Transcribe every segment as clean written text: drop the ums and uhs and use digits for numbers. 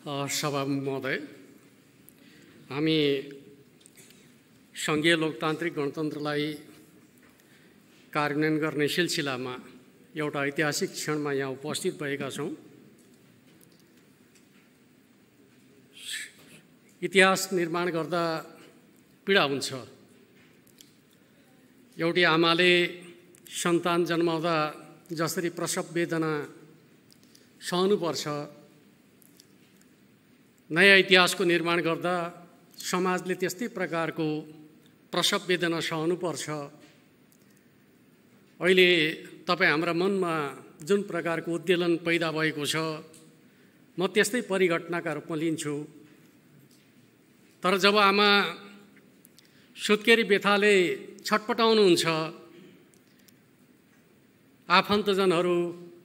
सभामुख महोदय, हामी सङ्घीय लोकतान्त्रिक गणतन्त्रलाई कार्यान्वयन गर्ने सिलसिलामा एउटा ऐतिहासिक क्षणमा यहाँ उपस्थित भएका छौँ। इतिहास निर्माण गर्दा पीडा हुन्छ। एउटी आमाले सन्तान जन्माउँदा जसरी प्रसव वेदना सहनुपर्छ, नयाँ इतिहासको निर्माण गर्दा समाजले त्यस्तै प्रकारको प्रसव वेदना सहनुपर्छ। अहिले तपाईँ हाम्रा मनमा जुन प्रकारको उद्वेलन पैदा भएको छ, म त्यस्तै परिघटनाका रूपमा लिन्छु। तर जब आमा सुत्केरी व्यथाले छटपटाउनुहुन्छ, आफन्तजनहरू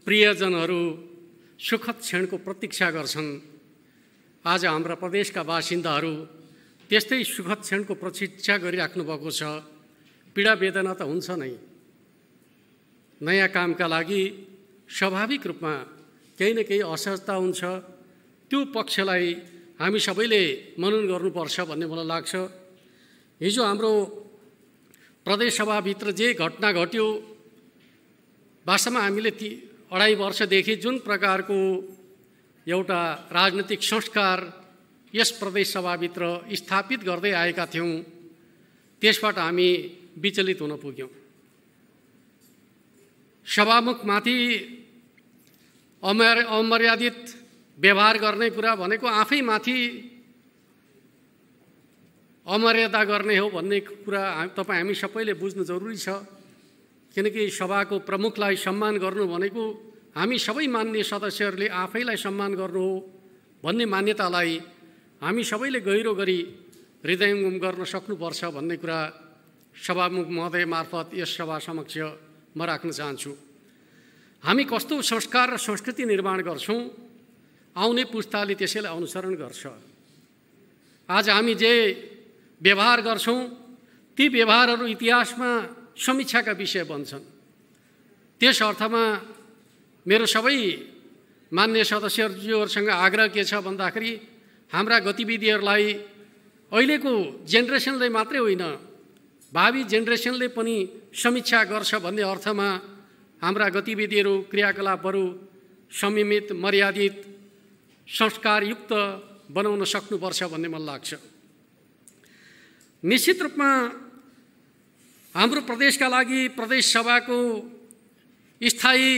प्रियजनहरू सुखद क्षणको प्रतीक्षा गर्छन्। आज हाम्रा प्रदेशका बासिन्दाहरू त्यस्तै सुखद क्षणको प्रतीक्षा गरिराख्नु भएको छ। पीडा वेदना त हुन्छ नै। नयाँ कामका लागि स्वाभाविक रूपमा केही न केही असहजता हुन्छ। त्यो पक्षलाई हामी सबैले मनन गर्नुपर्छ भन्ने मलाई लाग्छ। हिजो हाम्रो प्रदेशसभाभित्र जे घटना घट्यो, वास्तवमा हामीले 2.5 वर्षदेखि जुन प्रकारको एउटा राजनीतिक संस्कार यस प्रदेशसभाभित्र स्थापित गर्दै आएका थियौँ, त्यसबाट हामी विचलित हुन पुग्यौँ। सभामुखमाथि अमर्यादित व्यवहार गर्ने कुरा भनेको आफैमाथि अमर्यादा गर्ने हो भन्ने कुरा तपाईँ हामी सबैले बुझ्नु जरुरी छ। किनकि सभाको प्रमुखलाई सम्मान गर्नु भनेको हामी सबै मान्य सदस्यहरूले आफैलाई सम्मान गर्नु हो भन्ने मान्यतालाई हामी सबैले गहिरो गरी हृदयङ्गम गर्न सक्नुपर्छ भन्ने कुरा सभामुख महोदय मार्फत यस सभा समक्ष म राख्न चाहन्छु। हामी कस्तो संस्कार र संस्कृति निर्माण गर्छौँ, आउने पुस्ताले त्यसैलाई अनुसरण गर्छ। आज हामी जे व्यवहार गर्छौँ, ती व्यवहारहरू इतिहासमा समीक्षाका विषय बन्छन्। त्यस अर्थमा मेरो सबै मान्य सदस्यहरूसँग आग्रह के छ भन्दाखेरि, हाम्रा गतिविधिहरूलाई अहिलेको जेनेरेसनले मात्रै होइन, भावी जेनेरेसनले पनि समीक्षा गर्छ भन्ने अर्थमा हाम्रा गतिविधिहरू क्रियाकलापहरू संयमित, मर्यादित, संस्कारयुक्त बनाउन सक्नुपर्छ भन्ने मलाई लाग्छ। निश्चित रूपमा हाम्रो प्रदेशका लागि प्रदेश सभाको स्थायी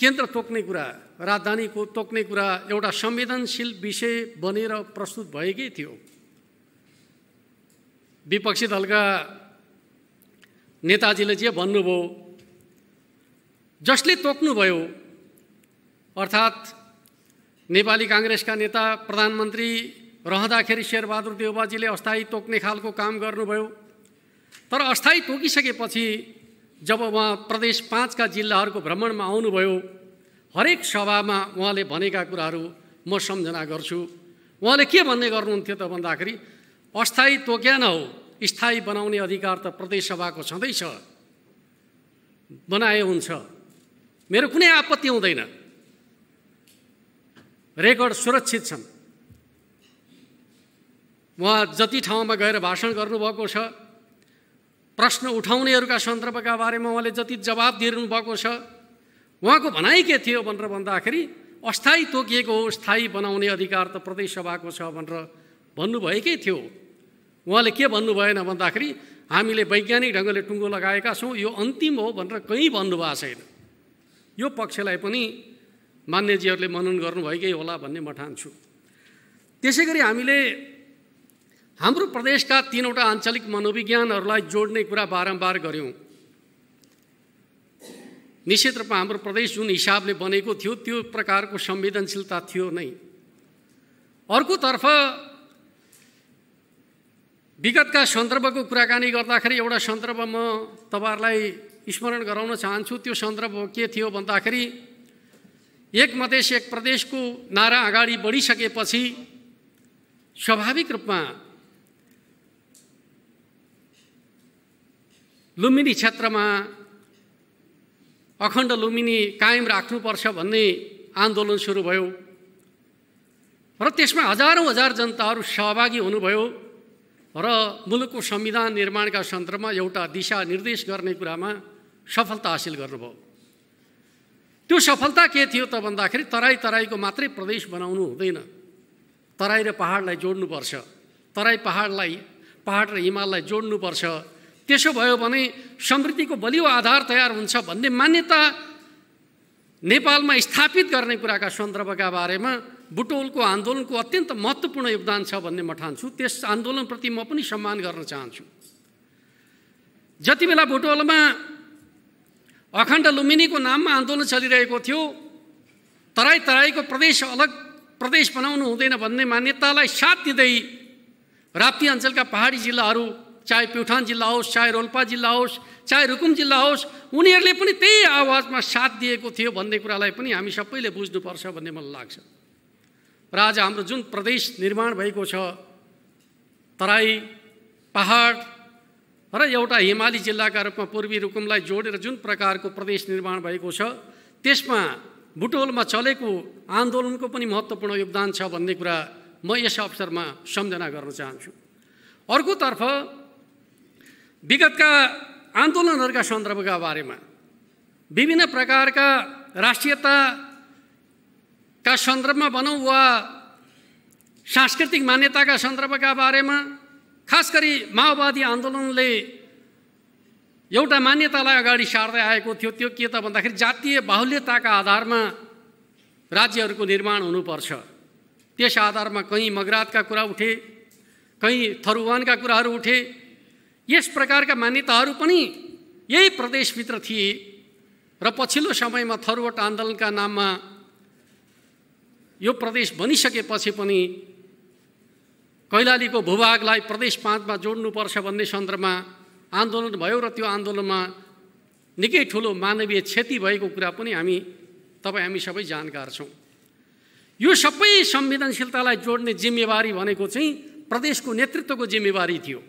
केन्द्र तोक्ने कुरा, राजधानीको तोक्ने कुरा एउटा संवेदनशील विषय बनेर प्रस्तुत भएकै थियो। विपक्षी दलका नेताजीले जे भन्नुभयो, जसले तोक्नुभयो, अर्थात् नेपाली काङ्ग्रेसका नेता प्रधानमन्त्री रहँदाखेरि शेरबहादुर देउवाजीले अस्थायी तोक्ने खालको काम गर्नुभयो। तर अस्थायी तोकिसकेपछि जब उहाँ प्रदेश 5 का जिल्लाहरूको भ्रमणमा आउनुभयो, हरेक सभामा उहाँले भनेका कुराहरू म सम्झना गर्छु। उहाँले के भन्ने गर्नुहुन्थ्यो त भन्दाखेरि, अस्थायी तोक्या न हो, स्थायी बनाउने अधिकार त प्रदेश सभाको छँदैछ, बनाए हुन्छ, मेरो कुनै आपत्ति हुँदैन, रेकर्ड सुरक्षित छन्। उहाँ जति ठाउँमा गएर भाषण गर्नुभएको छ, प्रश्न उठाउनेहरूका सन्दर्भका बारेमा उहाँले जति जवाब दिइरहनु भएको छ, उहाँको भनाइ के थियो भनेर भन्दाखेरि अस्थायी तोकिएको हो, स्थायी बनाउने अधिकार त प्रदेश सभाको छ भनेर भन्नुभएकै थियो। उहाँले के भन्नुभएन भन्दाखेरि, हामीले वैज्ञानिक ढङ्गले टुङ्गो लगाएका छौँ, यो अन्तिम हो भनेर कहीँ भन्नुभएको छैन। यो पक्षलाई पनि मान्यजीहरूले मनन गर्नुभएकै होला भन्ने म ठान्छु। त्यसै गरी हामीले हाम्रो प्रदेशका 3वटा आञ्चलिक मनोविज्ञानहरूलाई जोड्ने कुरा बारम्बार गऱ्यौँ। निश्चित रूपमा हाम्रो प्रदेश जुन हिसाबले बनेको थियो, त्यो प्रकारको संवेदनशीलता थियो नै। अर्कोतर्फ विगतका सन्दर्भको कुराकानी गर्दाखेरि एउटा सन्दर्भ म तपाईँहरूलाई स्मरण गराउन चाहन्छु। त्यो सन्दर्भ के थियो भन्दाखेरि, एक मधेस एक प्रदेशको नारा अगाडि बढिसकेपछि स्वाभाविक रूपमा लुम्बिनी क्षेत्रमा अखण्ड लुम्बिनी कायम राख्नुपर्छ भन्ने आन्दोलन सुरु भयो। र त्यसमा हजारौँ हजार जनताहरू सहभागी हुनुभयो र मुलुकको संविधान निर्माणका सन्दर्भमा एउटा दिशा निर्देश गर्ने कुरामा सफलता हासिल गर्नुभयो। त्यो सफलता के थियो त भन्दाखेरि तराई तराईको मात्रै प्रदेश बनाउनु हुँदैन, तराई र पहाडलाई जोड्नुपर्छ, तराई पहाड र हिमाललाई जोड्नुपर्छ। त्यसो भयो भने समृद्धिको बलियो आधार तयार हुन्छ भन्ने मान्यता नेपालमा स्थापित गर्ने कुराका सन्दर्भका बारेमा बुटवलको आन्दोलनको अत्यन्त महत्त्वपूर्ण योगदान छ भन्ने म ठान्छु। त्यस आन्दोलनप्रति म पनि सम्मान गर्न चाहन्छु। जति बेला बुटवलमा अखण्ड लुम्बिनीको नाममा आन्दोलन चलिरहेको थियो, तराई तराईको प्रदेश अलग प्रदेश बनाउनु हुँदैन भन्ने मान्यतालाई साथ दिँदै राप्ती अञ्चलका पहाडी जिल्लाहरू, चाहे प्युठान जिल्ला होस्, चाहे रोल्पा जिल्ला होस्, चाहे रुकुम जिल्ला होस्, उनीहरूले पनि त्यही आवाजमा साथ दिएको थियो भन्ने कुरालाई पनि हामी सबैले बुझ्नुपर्छ भन्ने मलाई लाग्छ। र आज हाम्रो जुन प्रदेश निर्माण भएको छ, तराई पहाड र एउटा हिमाली जिल्लाका रूपमा पूर्वी रुकुमलाई जोडेर जुन प्रकारको प्रदेश निर्माण भएको छ, त्यसमा बुटवलमा चलेको आन्दोलनको पनि महत्त्वपूर्ण योगदान छ भन्ने कुरा म यस अवसरमा सम्झना गर्न चाहन्छु। अर्कोतर्फ विगतका आन्दोलनहरूका सन्दर्भका बारेमा विभिन्न प्रकारका राष्ट्रियताका सन्दर्भमा भनौँ वा सांस्कृतिक मान्यताका सन्दर्भका बारेमा खास गरी माओवादी आन्दोलनले एउटा मान्यतालाई अगाडि सार्दै आएको थियो। त्यो के त भन्दाखेरि जातीय बाहुल्यताका आधारमा राज्यहरूको निर्माण हुनुपर्छ। त्यस आधारमा कहीँ मगरातका कुरा उठे, कहीँ थरुवानका कुराहरू उठे। यस प्रकारका मान्यताहरू पनि यही प्रदेशभित्र थिए र पछिल्लो समयमा थरुवट आन्दोलनका नाममा यो प्रदेश बनिसकेपछि पनि कैलालीको भूभागलाई प्रदेश 5 मा जोड्नुपर्छ भन्ने सन्दर्भमा आन्दोलन भयो र त्यो आन्दोलनमा निकै ठुलो मानवीय क्षति भएको कुरा पनि हामी सबै जानकार छौँ। यो सबै संवेदनशीलतालाई जोड्ने जिम्मेवारी भनेको चाहिँ प्रदेशको नेतृत्वको जिम्मेवारी थियो,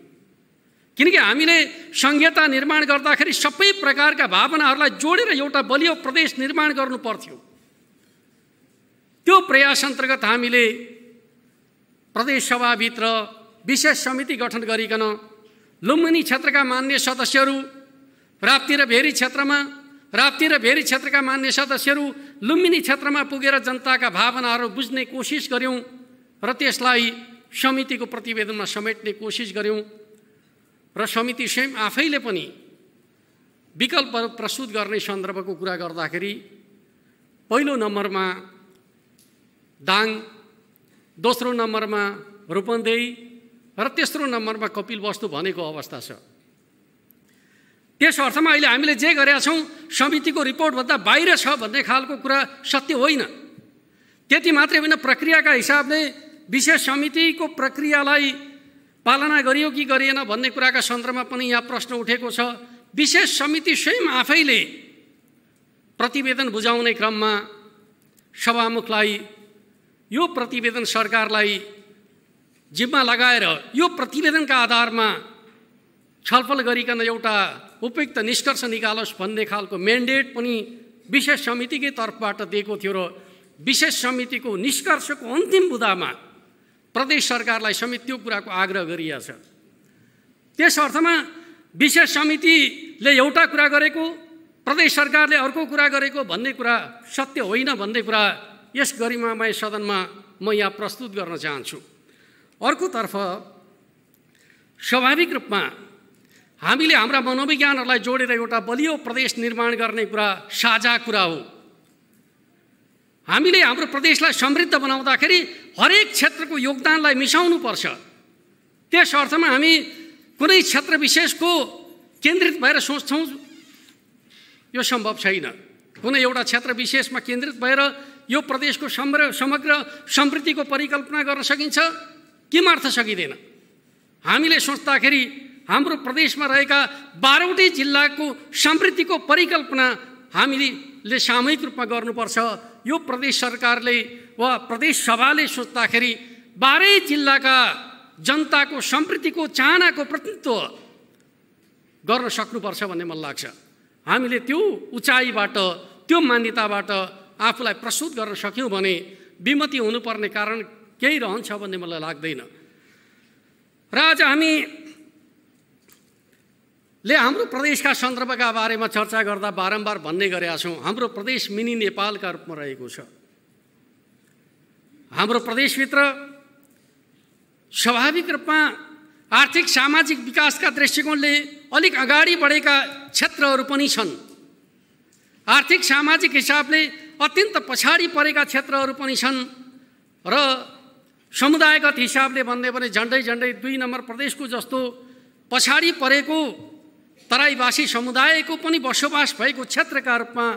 किनकि हामीले संघीयता निर्माण गर्दाखेरि सबै प्रकारका भावनाहरूलाई जोडेर एउटा बलियो प्रदेश निर्माण गर्नु पर्थ्यो। त्यो प्रयास अन्तर्गत हामीले प्रदेश सभाभित्र विशेष समिति गठन गरिकन लुम्बिनी क्षेत्रका मान्य सदस्यहरू राप्ती र भेरी क्षेत्रका मान्य सदस्यहरू लुम्बिनी क्षेत्रमा पुगेर जनताका भावनाहरू बुझ्ने कोसिस गर्यौँ र त्यसलाई समितिको प्रतिवेदनमा समेट्ने कोसिस गर्यौँ र समिति स्वयं आफैले पनि विकल्पहरू प्रस्तुत गर्ने सन्दर्भको कुरा गर्दाखेरि पहिलो नम्बरमा दाङ, दोस्रो नम्बरमा रूपन्देही र तेस्रो नम्बरमा कपिलवस्तु भनेको अवस्था छ। त्यस अर्थमा अहिले हामीले जे गरेका छौँ समितिको रिपोर्टभन्दा बाहिर छ भन्ने खालको कुरा सत्य होइन। त्यति मात्रै होइन, प्रक्रियाका हिसाबले विशेष समितिको प्रक्रियालाई पालना गरियो कि गरिएन भन्ने कुराका सन्दर्भमा पनि यहाँ प्रश्न उठेको छ। विशेष समिति स्वयं आफैले प्रतिवेदन बुझाउने क्रममा सभामुखलाई यो प्रतिवेदन सरकारलाई जिम्मा लगाएर यो प्रतिवेदनका आधारमा छलफल गरिकन एउटा उपयुक्त निष्कर्ष निकालोस् भन्ने खालको म्यान्डेट पनि विशेष समितिकै तर्फबाट दिएको थियो र विशेष समितिको निष्कर्षको अन्तिम बुँदामा प्रदेश सरकारलाई समेत त्यो कुराको आग्रह गरिएको छ। त्यस अर्थमा विशेष समितिले एउटा कुरा गरेको, प्रदेश सरकारले अर्को कुरा गरेको भन्ने कुरा सत्य होइन भन्ने कुरा यस गरिमामय सदनमा म यहाँ प्रस्तुत गर्न चाहन्छु। अर्कोतर्फ स्वाभाविक रूपमा हामीले हाम्रा मनोविज्ञानहरूलाई जोडेर एउटा बलियो प्रदेश निर्माण गर्ने कुरा साझा कुरा हो। हामीले हाम्रो प्रदेशलाई समृद्ध बनाउँदाखेरि हरेक क्षेत्रको योगदानलाई मिसाउनुपर्छ। त्यस अर्थमा हामी कुनै क्षेत्र विशेषको केन्द्रित भएर सोच्छौँ यो सम्भव छैन। कुनै एउटा क्षेत्र विशेषमा केन्द्रित भएर यो प्रदेशको समग्र समृद्धिको परिकल्पना गर्न सकिन्छ कि मार्थ सकिँदैन। हामीले सोच्दाखेरि हाम्रो प्रदेशमा रहेका 12वटै जिल्लाको समृद्धिको परिकल्पना हामीले सामूहिक रूपमा गर्नुपर्छ। यो प्रदेश सरकारले वा प्रदेश सभाले सोच्दाखेरि 12 जिल्लाका जनताको समृद्धिको चाहनाको प्रतिनिधित्व गर्न सक्नुपर्छ भन्ने मलाई लाग्छ। हामीले त्यो उचाइबाट, त्यो मान्यताबाट आफूलाई प्रस्तुत गर्न सक्यौँ भने विमति हुनुपर्ने कारण केही रहन्छ भन्ने मलाई लाग्दैन। र आज हामीले हाम्रो प्रदेशका सन्दर्भका बारेमा चर्चा गर्दा बारम्बार भन्ने गरेका छौँ, हाम्रो प्रदेश मिनी नेपालका रूपमा रहेको छ। हाम्रो प्रदेशभित्र स्वाभाविक रूपमा आर्थिक सामाजिक विकासका दृष्टिकोणले अलिक अगाडि बढेका क्षेत्रहरू पनि छन्, आर्थिक सामाजिक हिसाबले अत्यन्त पछाडि परेका क्षेत्रहरू पनि छन् र समुदायगत हिसाबले भन्ने भने झन्डै 2 नम्बर प्रदेशको जस्तो पछाडि परेको तराईवासी समुदायको पनि बसोबास भएको क्षेत्रका रूपमा,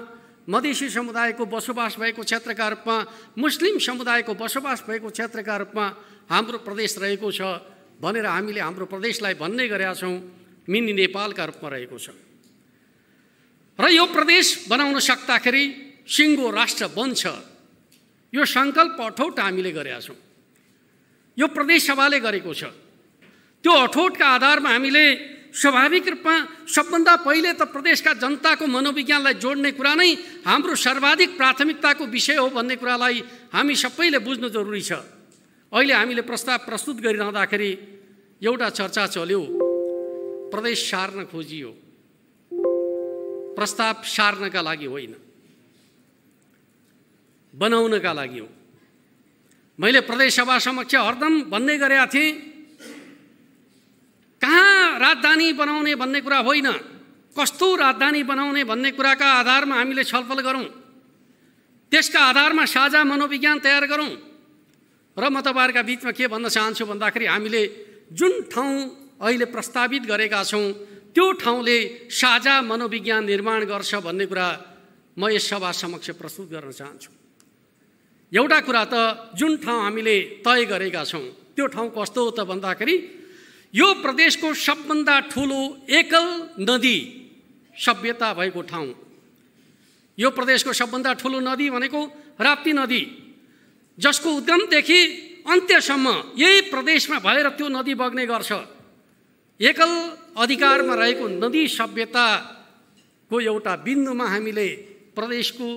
मधेसी समुदायको बसोबास भएको क्षेत्रका रूपमा, मुस्लिम समुदायको बसोबास भएको क्षेत्रका रूपमा हाम्रो प्रदेश रहेको छ भनेर हामीले हाम्रो प्रदेशलाई भन्ने गरेका छौँ मिनी नेपालका रूपमा रहेको छ। र यो प्रदेश बनाउन सक्दाखेरि सिङ्गो राष्ट्र बन्छ, यो सङ्कल्प अठोट हामीले गरेका छौँ, यो प्रदेश सभाले गरेको छ। त्यो अठोटका आधारमा हामीले स्वाभाविक रूपमा सबभन्दा पहिले त प्रदेशका जनताको मनोविज्ञानलाई जोड्ने कुरा नै हाम्रो सर्वाधिक प्राथमिकताको विषय हो भन्ने कुरालाई हामी सबैले बुझ्नु जरुरी छ। अहिले हामीले प्रस्ताव प्रस्तुत गरिरहँदाखेरि एउटा चर्चा चल्यो, प्रदेश सार्न खोजियो, प्रस्ताव सार्नका लागि होइन, बनाउनका लागि हो। मैले प्रदेश सभा समक्ष हरदम भन्ने गरेका थिएँ, कहाँ राजधानी बनाउने भन्ने कुरा होइन, कस्तो राजधानी बनाउने भन्ने कुराका आधारमा हामीले छलफल गरौँ, त्यसका आधारमा साझा मनोविज्ञान तयार गरौँ। र म तपाईँहरूका बिचमा के भन्न चाहन्छु भन्दाखेरि हामीले जुन ठाउँ अहिले प्रस्तावित गरेका छौँ त्यो ठाउँले साझा मनोविज्ञान निर्माण गर्छ भन्ने कुरा म यस सभा समक्ष प्रस्तुत गर्न चाहन्छु। एउटा कुरा त जुन ठाउँ हामीले तय गरेका छौँ त्यो ठाउँ कस्तो हो त भन्दाखेरि यो प्रदेशको सबभन्दा ठुलो एकल नदी सभ्यता भएको ठाउँ। यो प्रदेशको सबभन्दा ठुलो नदी भनेको राप्ती नदी, जसको उद्गमदेखि अन्त्यसम्म यही प्रदेशमा भएर त्यो नदी बग्ने गर्छ। एकल अधिकारमा रहेको नदी सभ्यताको एउटा बिन्दुमा हामीले प्रदेशको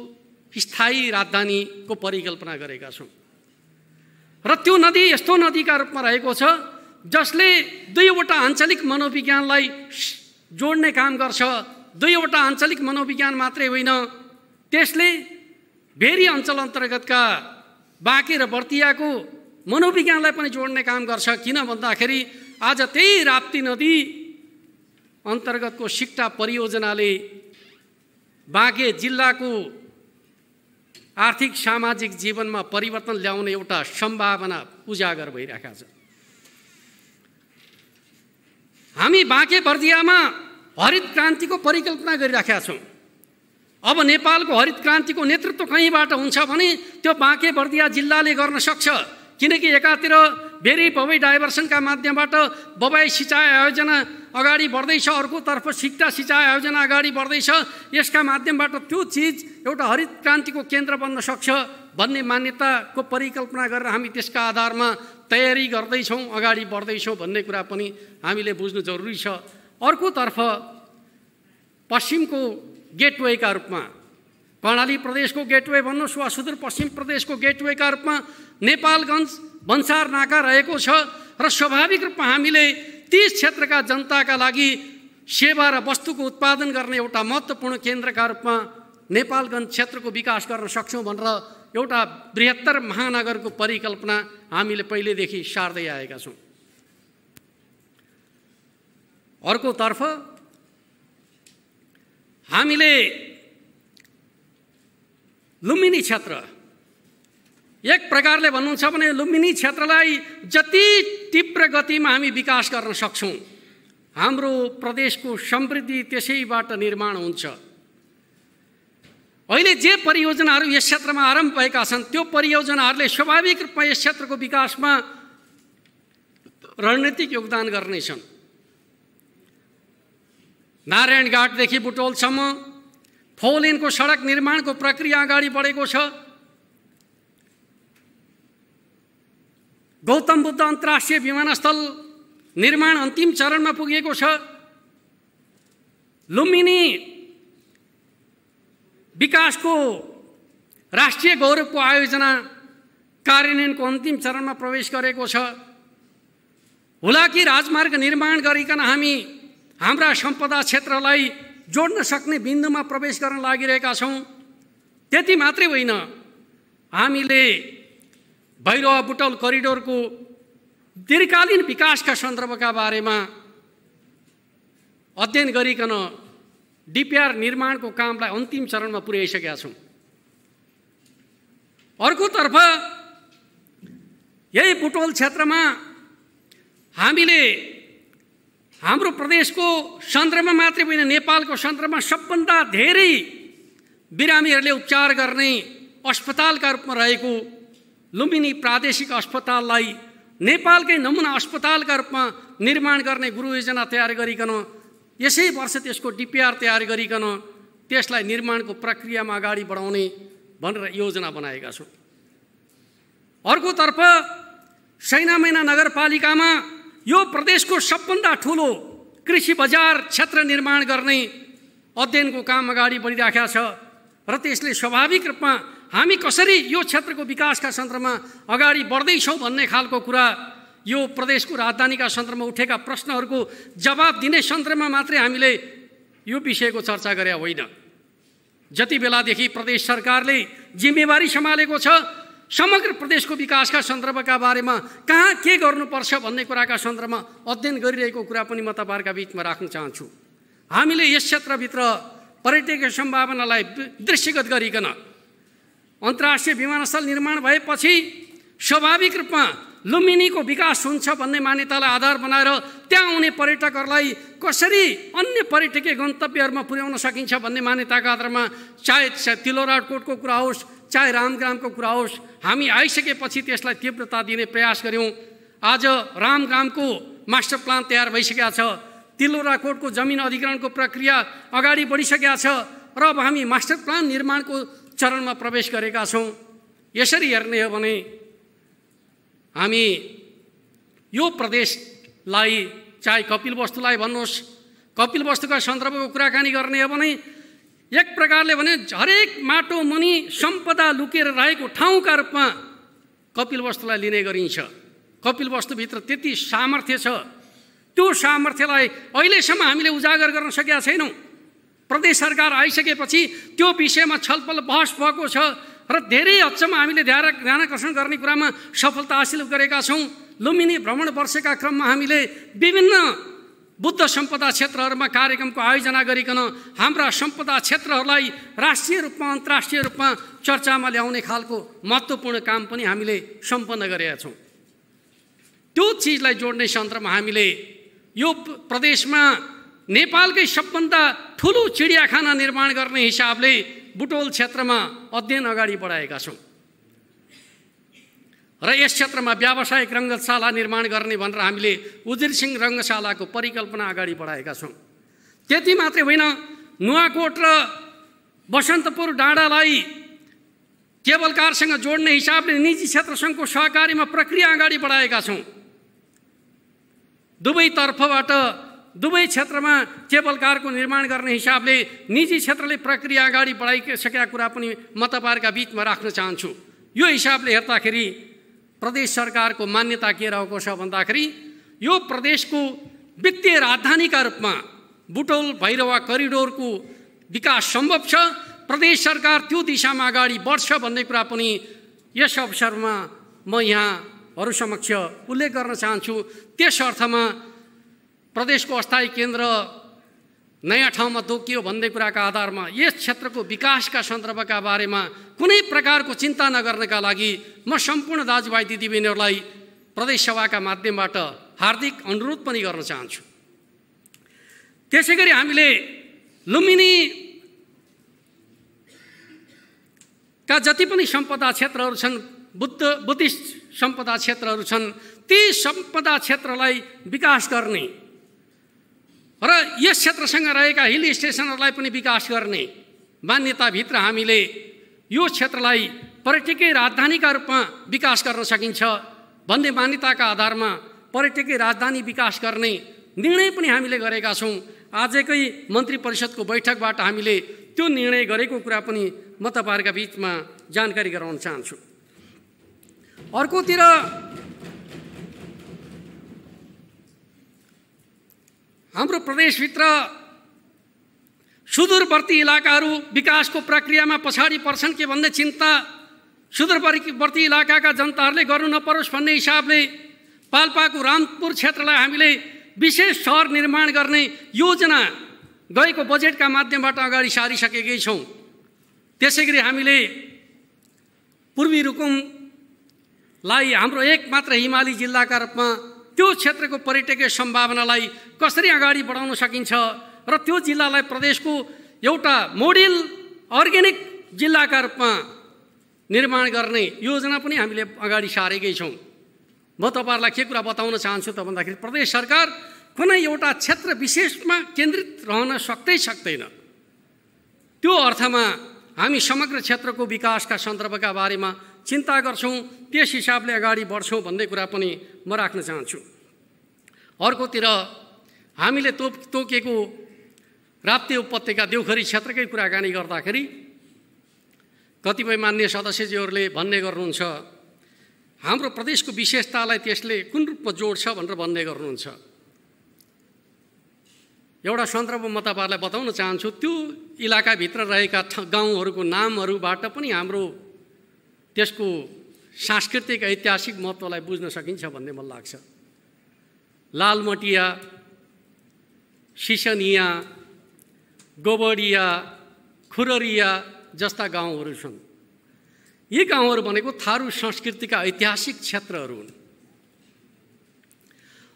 स्थायी राजधानीको परिकल्पना गरेका छौँ। र त्यो नदी यस्तो नदीका रूपमा रहेको छ जसले दुईवटा आञ्चलिक मनोविज्ञानलाई जोड्ने काम गर्छ। दुईवटा आञ्चलिक मनोविज्ञान मात्रै होइन, त्यसले भेरी अञ्चल अन्तर्गतका बाँके र बर्दियाको मनोविज्ञानलाई पनि जोड्ने काम गर्छ। किन भन्दाखेरि आज त्यही राप्ती नदी अन्तर्गतको सिक्टा परियोजनाले बाँके जिल्लाको आर्थिक सामाजिक जीवनमा परिवर्तन ल्याउने एउटा सम्भावना उजागर भइरहेको छ। हामी बाँके बर्दियामा हरित क्रान्तिको परिकल्पना गरिराखेका छौँ। अब नेपालको हरित क्रान्तिको नेतृत्व कहीँबाट हुन्छ भने त्यो बाँके बर्दिया जिल्लाले गर्न सक्छ, किनकि एकातिर भेरी बबाई डाइभर्सनका माध्यमबाट बबाई सिँचाइ आयोजना अगाडि बढ्दैछ, अर्कोतर्फ सिक्टा सिँचाइ आयोजना अगाडि बढ्दैछ। यसका माध्यमबाट त्यो चिज एउटा हरित क्रान्तिको केन्द्र बन्न सक्छ भन्ने मान्यताको परिकल्पना गरेर हामी त्यसका आधारमा तयारी गर्दैछौँ, अगाडि बढ्दैछौँ भन्ने कुरा पनि हामीले बुझ्नु जरुरी छ। अर्कोतर्फ पश्चिमको गेटवेका रूपमा, कर्णाली प्रदेशको गेटवे भन्नुहोस् वा सुदूरपश्चिम प्रदेशको गेटवेका रूपमा नेपालगञ्ज भन्सार नाका रहेको छ र स्वाभाविक रूपमा हामीले तीस क्षेत्रका जनताका लागि सेवा र वस्तुको उत्पादन गर्ने एउटा महत्त्वपूर्ण केन्द्रका रूपमा नेपालगञ्ज क्षेत्रको विकास गर्न सक्छौँ भनेर एउटा बृहत्तर महानगरको परिकल्पना हामीले पहिलेदेखि सार्दै आएका छौँ। अर्कोतर्फ हामीले लुम्बिनी क्षेत्र, एक प्रकारले भन्नुहुन्छ भने लुम्बिनी क्षेत्रलाई जति तीव्र गतिमा हामी विकास गर्न सक्छौँ हाम्रो प्रदेशको समृद्धि त्यसैबाट निर्माण हुन्छ। अहिले जे परियोजनाहरू यस क्षेत्रमा आरम्भ भएका छन् त्यो परियोजनाहरूले स्वाभाविक रूपमा यस क्षेत्रको विकासमा रणनीतिक योगदान गर्नेछन्। नारायणघाटदेखि बुटोलसम्म फोलेनको सडक निर्माणको प्रक्रिया अगाडि बढेको छ। गौतम बुद्ध अन्तर्राष्ट्रिय विमानस्थल निर्माण अन्तिम चरणमा पुगेको छ। लुम्बिनी विकासको राष्ट्रिय गौरवको आयोजना कार्यान्वयनको अन्तिम चरणमा प्रवेश गरेको छ। हुलाकी राजमार्ग निर्माण गरिकन हामी हाम्रा सम्पदा क्षेत्रलाई जोड्न सक्ने बिन्दुमा प्रवेश गर्न लागिरहेका छौँ। त्यति मात्रै होइन, हामीले भैरवा बुटौल करिडोरको दीर्घकालीन विकासका सन्दर्भका बारेमा अध्ययन गरिकन डिपिआर निर्माणको कामलाई अन्तिम चरणमा पुर्याइसकेका छौँ। अर्कोतर्फ यही बुटौल क्षेत्रमा हामीले हाम्रो प्रदेशको सन्दर्भमा मात्रै होइन, नेपालको सन्दर्भमा सबभन्दा धेरै बिरामीहरूले उपचार गर्ने अस्पतालका रूपमा रहेको लुम्बिनी प्रादेशिक अस्पताललाई नेपालकै नमुना अस्पतालका रूपमा निर्माण गर्ने गुरु योजना तयार गरिकन यसै वर्ष त्यसको डिपिआर तयार गरिकन त्यसलाई निर्माणको प्रक्रियामा अगाडि बढाउने भनेर योजना बनाएका छौँ। अर्कोतर्फ सैनामैना नगरपालिकामा यो प्रदेशको सबभन्दा ठुलो कृषि बजार क्षेत्र निर्माण गर्ने अध्ययनको काम अगाडि बढिराखेको छ र त्यसले स्वाभाविक रूपमा हामी कसरी यो क्षेत्रको विकासका सन्दर्भमा अगाडि बढ्दैछौँ भन्ने खालको कुरा यो प्रदेशको राजधानीका सन्दर्भमा उठेका प्रश्नहरूको जवाब दिने सन्दर्भमा मात्रै हामीले यो विषयको चर्चा गरे होइन। जति बेलादेखि प्रदेश सरकारले जिम्मेवारी सम्हालेको छ, समग्र प्रदेशको विकासका सन्दर्भका बारेमा कहाँ के गर्नुपर्छ भन्ने कुराका सन्दर्भमा अध्ययन गरिरहेको कुरा पनि म तपाईँहरूका बिचमा राख्न चाहन्छु। हामीले यस क्षेत्रभित्र पर्यटकीय सम्भावनालाई दृश्यगत गरिकन अन्तर्राष्ट्रिय विमानस्थल निर्माण भएपछि स्वाभाविक रूपमा लुम्बिनीको विकास हुन्छ भन्ने मान्यतालाई आधार बनाएर त्यहाँ आउने पर्यटकहरूलाई कसरी अन्य पर्यटकीय गन्तव्यहरूमा पुर्याउन सकिन्छ भन्ने मान्यताका आधारमा चाहे तिलोराकोटको कुरा होस्, चाहे रामग्रामको कुरा होस्, हामी आइसकेपछि त्यसलाई तीव्रता दिने प्रयास गऱ्यौँ। आज रामग्रामको मास्टर प्लान तयार भइसकेको छ, तिलोराकोटको जमिन अधिग्रहणको प्रक्रिया अगाडि बढिसकेको छ र अब हामी मास्टर प्लान निर्माणको चरणमा प्रवेश गरेका छौँ। यसरी हेर्ने हो भने हामी यो प्रदेशलाई चाहे कपिलवस्तुलाई भन्नुहोस्, कपिलवस्तुका सन्दर्भको कुराकानी गर्ने हो भने एक प्रकारले भने हरेक माटो मुनि सम्पदा लुकेर रहेको ठाउँका रूपमा कपिलवस्तुलाई लिने गरिन्छ। कपिलवस्तुभित्र त्यति सामर्थ्य छ, त्यो सामर्थ्यलाई अहिलेसम्म हामीले उजागर गर्न सकेका छैनौँ। प्रदेश सरकार आइसकेपछि त्यो विषयमा छलफल बहस भएको छ र धेरै हदसम्म हामीले ध्यानाकर्षण गर्ने कुरामा सफलता हासिल गरेका छौँ। लुम्बिनी भ्रमण वर्षका क्रममा हामीले विभिन्न बुद्ध सम्पदा क्षेत्रहरूमा कार्यक्रमको आयोजना गरिकन हाम्रा सम्पदा क्षेत्रहरूलाई राष्ट्रिय रूपमा अन्तर्राष्ट्रिय रूपमा चर्चामा ल्याउने खालको महत्त्वपूर्ण काम पनि हामीले सम्पन्न गरेका छौँ। त्यो चिजलाई जोड्ने सन्दर्भमा हामीले यो प्रदेशमा नेपालकै सबभन्दा ठुलो चिडियाखाना निर्माण गर्ने हिसाबले बुटौल क्षेत्रमा अध्ययन अगाडि बढाएका छौँ र यस क्षेत्रमा व्यावसायिक रङ्गशाला निर्माण गर्ने भनेर हामीले उजिर सिंह रङ्गशालाको परिकल्पना अगाडि बढाएका छौँ। त्यति मात्रै होइन, नुवाकोट र बसन्तपुर डाँडालाई केबल कारसँग जोड्ने हिसाबले निजी क्षेत्रसँगको सहकारीमा प्रक्रिया अगाडि बढाएका छौँ। दुवैतर्फबाट दुवै क्षेत्रमा केबल कारको निर्माण गर्ने हिसाबले निजी क्षेत्रले प्रक्रिया अगाडि बढाइसकेका कुरा पनि म तपाईँहरूका बिचमा राख्न चाहन्छु। यो हिसाबले हेर्दाखेरि प्रदेश सरकारको मान्यता के रहेको छ भन्दाखेरि यो प्रदेशको वित्तीय राजधानीका रूपमा बुटौल भैरवा करिडोरको विकास सम्भव छ। प्रदेश सरकार त्यो दिशामा अगाडि बढ्छ भन्ने कुरा पनि यस अवसरमा म यहाँहरू समक्ष उल्लेख गर्न चाहन्छु। त्यस अर्थमा प्रदेशको अस्थायी केन्द्र नयाँ ठाउँमा तोकियो भन्ने कुराका आधारमा यस क्षेत्रको विकासका सन्दर्भका बारेमा कुनै प्रकारको चिन्ता नगर्नका लागि म सम्पूर्ण दाजुभाइ दिदीबहिनीहरूलाई प्रदेश सभाका माध्यमबाट हार्दिक अनुरोध पनि गर्न चाहन्छु। त्यसै गरी हामीले लुम्बिनीका जति पनि सम्पदा क्षेत्रहरू छन्, बुद्धिस्ट सम्पदा क्षेत्रहरू छन्, ती सम्पदा क्षेत्रलाई विकास गर्ने र यस क्षेत्रसँग रहेका हिल स्टेसनहरूलाई पनि विकास गर्ने मान्यताभित्र हामीले यो क्षेत्रलाई पर्यटकीय राजधानीका रूपमा विकास गर्न सकिन्छ भन्ने मान्यताका आधारमा पर्यटकीय राजधानी विकास गर्ने निर्णय पनि हामीले गरेका छौँ। आजकै मन्त्री परिषदको बैठकबाट हामीले त्यो निर्णय गरेको कुरा पनि म तपाईँहरूका बिचमा जानकारी गराउन चाहन्छु। अर्कोतिर हाम्रो प्रदेशभित्र सुदूरवर्ती इलाकाहरू विकासको प्रक्रियामा पछाडि पर्छन् के भन्ने चिन्ता सुदूरवर्ती इलाकाका जनताहरूले गर्नु नपरोस् भन्ने हिसाबले पाल्पाको रामपुर क्षेत्रलाई हामीले विशेष सहर निर्माण गर्ने योजना गएको बजेटका माध्यमबाट अगाडि सारिसकेकै छौँ। त्यसैगरी हामीले पूर्वी रुकुमलाई हाम्रो एकमात्र हिमाली जिल्लाका रूपमा त्यो क्षेत्रको पर्यटकीय सम्भावनालाई कसरी अगाडि बढाउन सकिन्छ र त्यो जिल्लालाई प्रदेशको एउटा मोडेल अर्ग्यानिक जिल्लाका रूपमा निर्माण गर्ने योजना पनि हामीले अगाडि सारेकै छौँ। म तपाईहरुलाई के कुरा बताउन चाहन्छु त भन्दाखेरि प्रदेश सरकार कुनै एउटा क्षेत्र विशेषमा केन्द्रित रहन सक्दैन। त्यो अर्थमा हामी समग्र क्षेत्रको विकासका सन्दर्भका बारेमा चिन्ता गर्छौँ, त्यस हिसाबले अगाडि बढ्छौँ भन्ने कुरा पनि म राख्न चाहन्छु। अर्कोतिर हामीले तोकेको राप्ती उपत्यका देउखरी क्षेत्रकै कुराकानी गर्दाखेरि कतिपय मान्य सदस्यज्यूहरूले भन्ने गर्नुहुन्छ हाम्रो प्रदेशको विशेषतालाई त्यसले कुन रूपमा जोड्छ भनेर भन्ने गर्नुहुन्छ। एउटा सन्दर्भ म तपाईहरुलाई बताउन चाहन्छु। त्यो इलाकाभित्र रहेका गाउँहरूको नामहरूबाट पनि हाम्रो त्यसको सांस्कृतिक ऐतिहासिक महत्त्वलाई बुझ्न सकिन्छ भन्ने मलाई लाग्छ। लालमटिया, सिसनिया, गोबडिया, खुररिया जस्ता गाउँहरू छन्। यी गाउँहरू भनेको थारू संस्कृतिका ऐतिहासिक क्षेत्रहरू हुन्।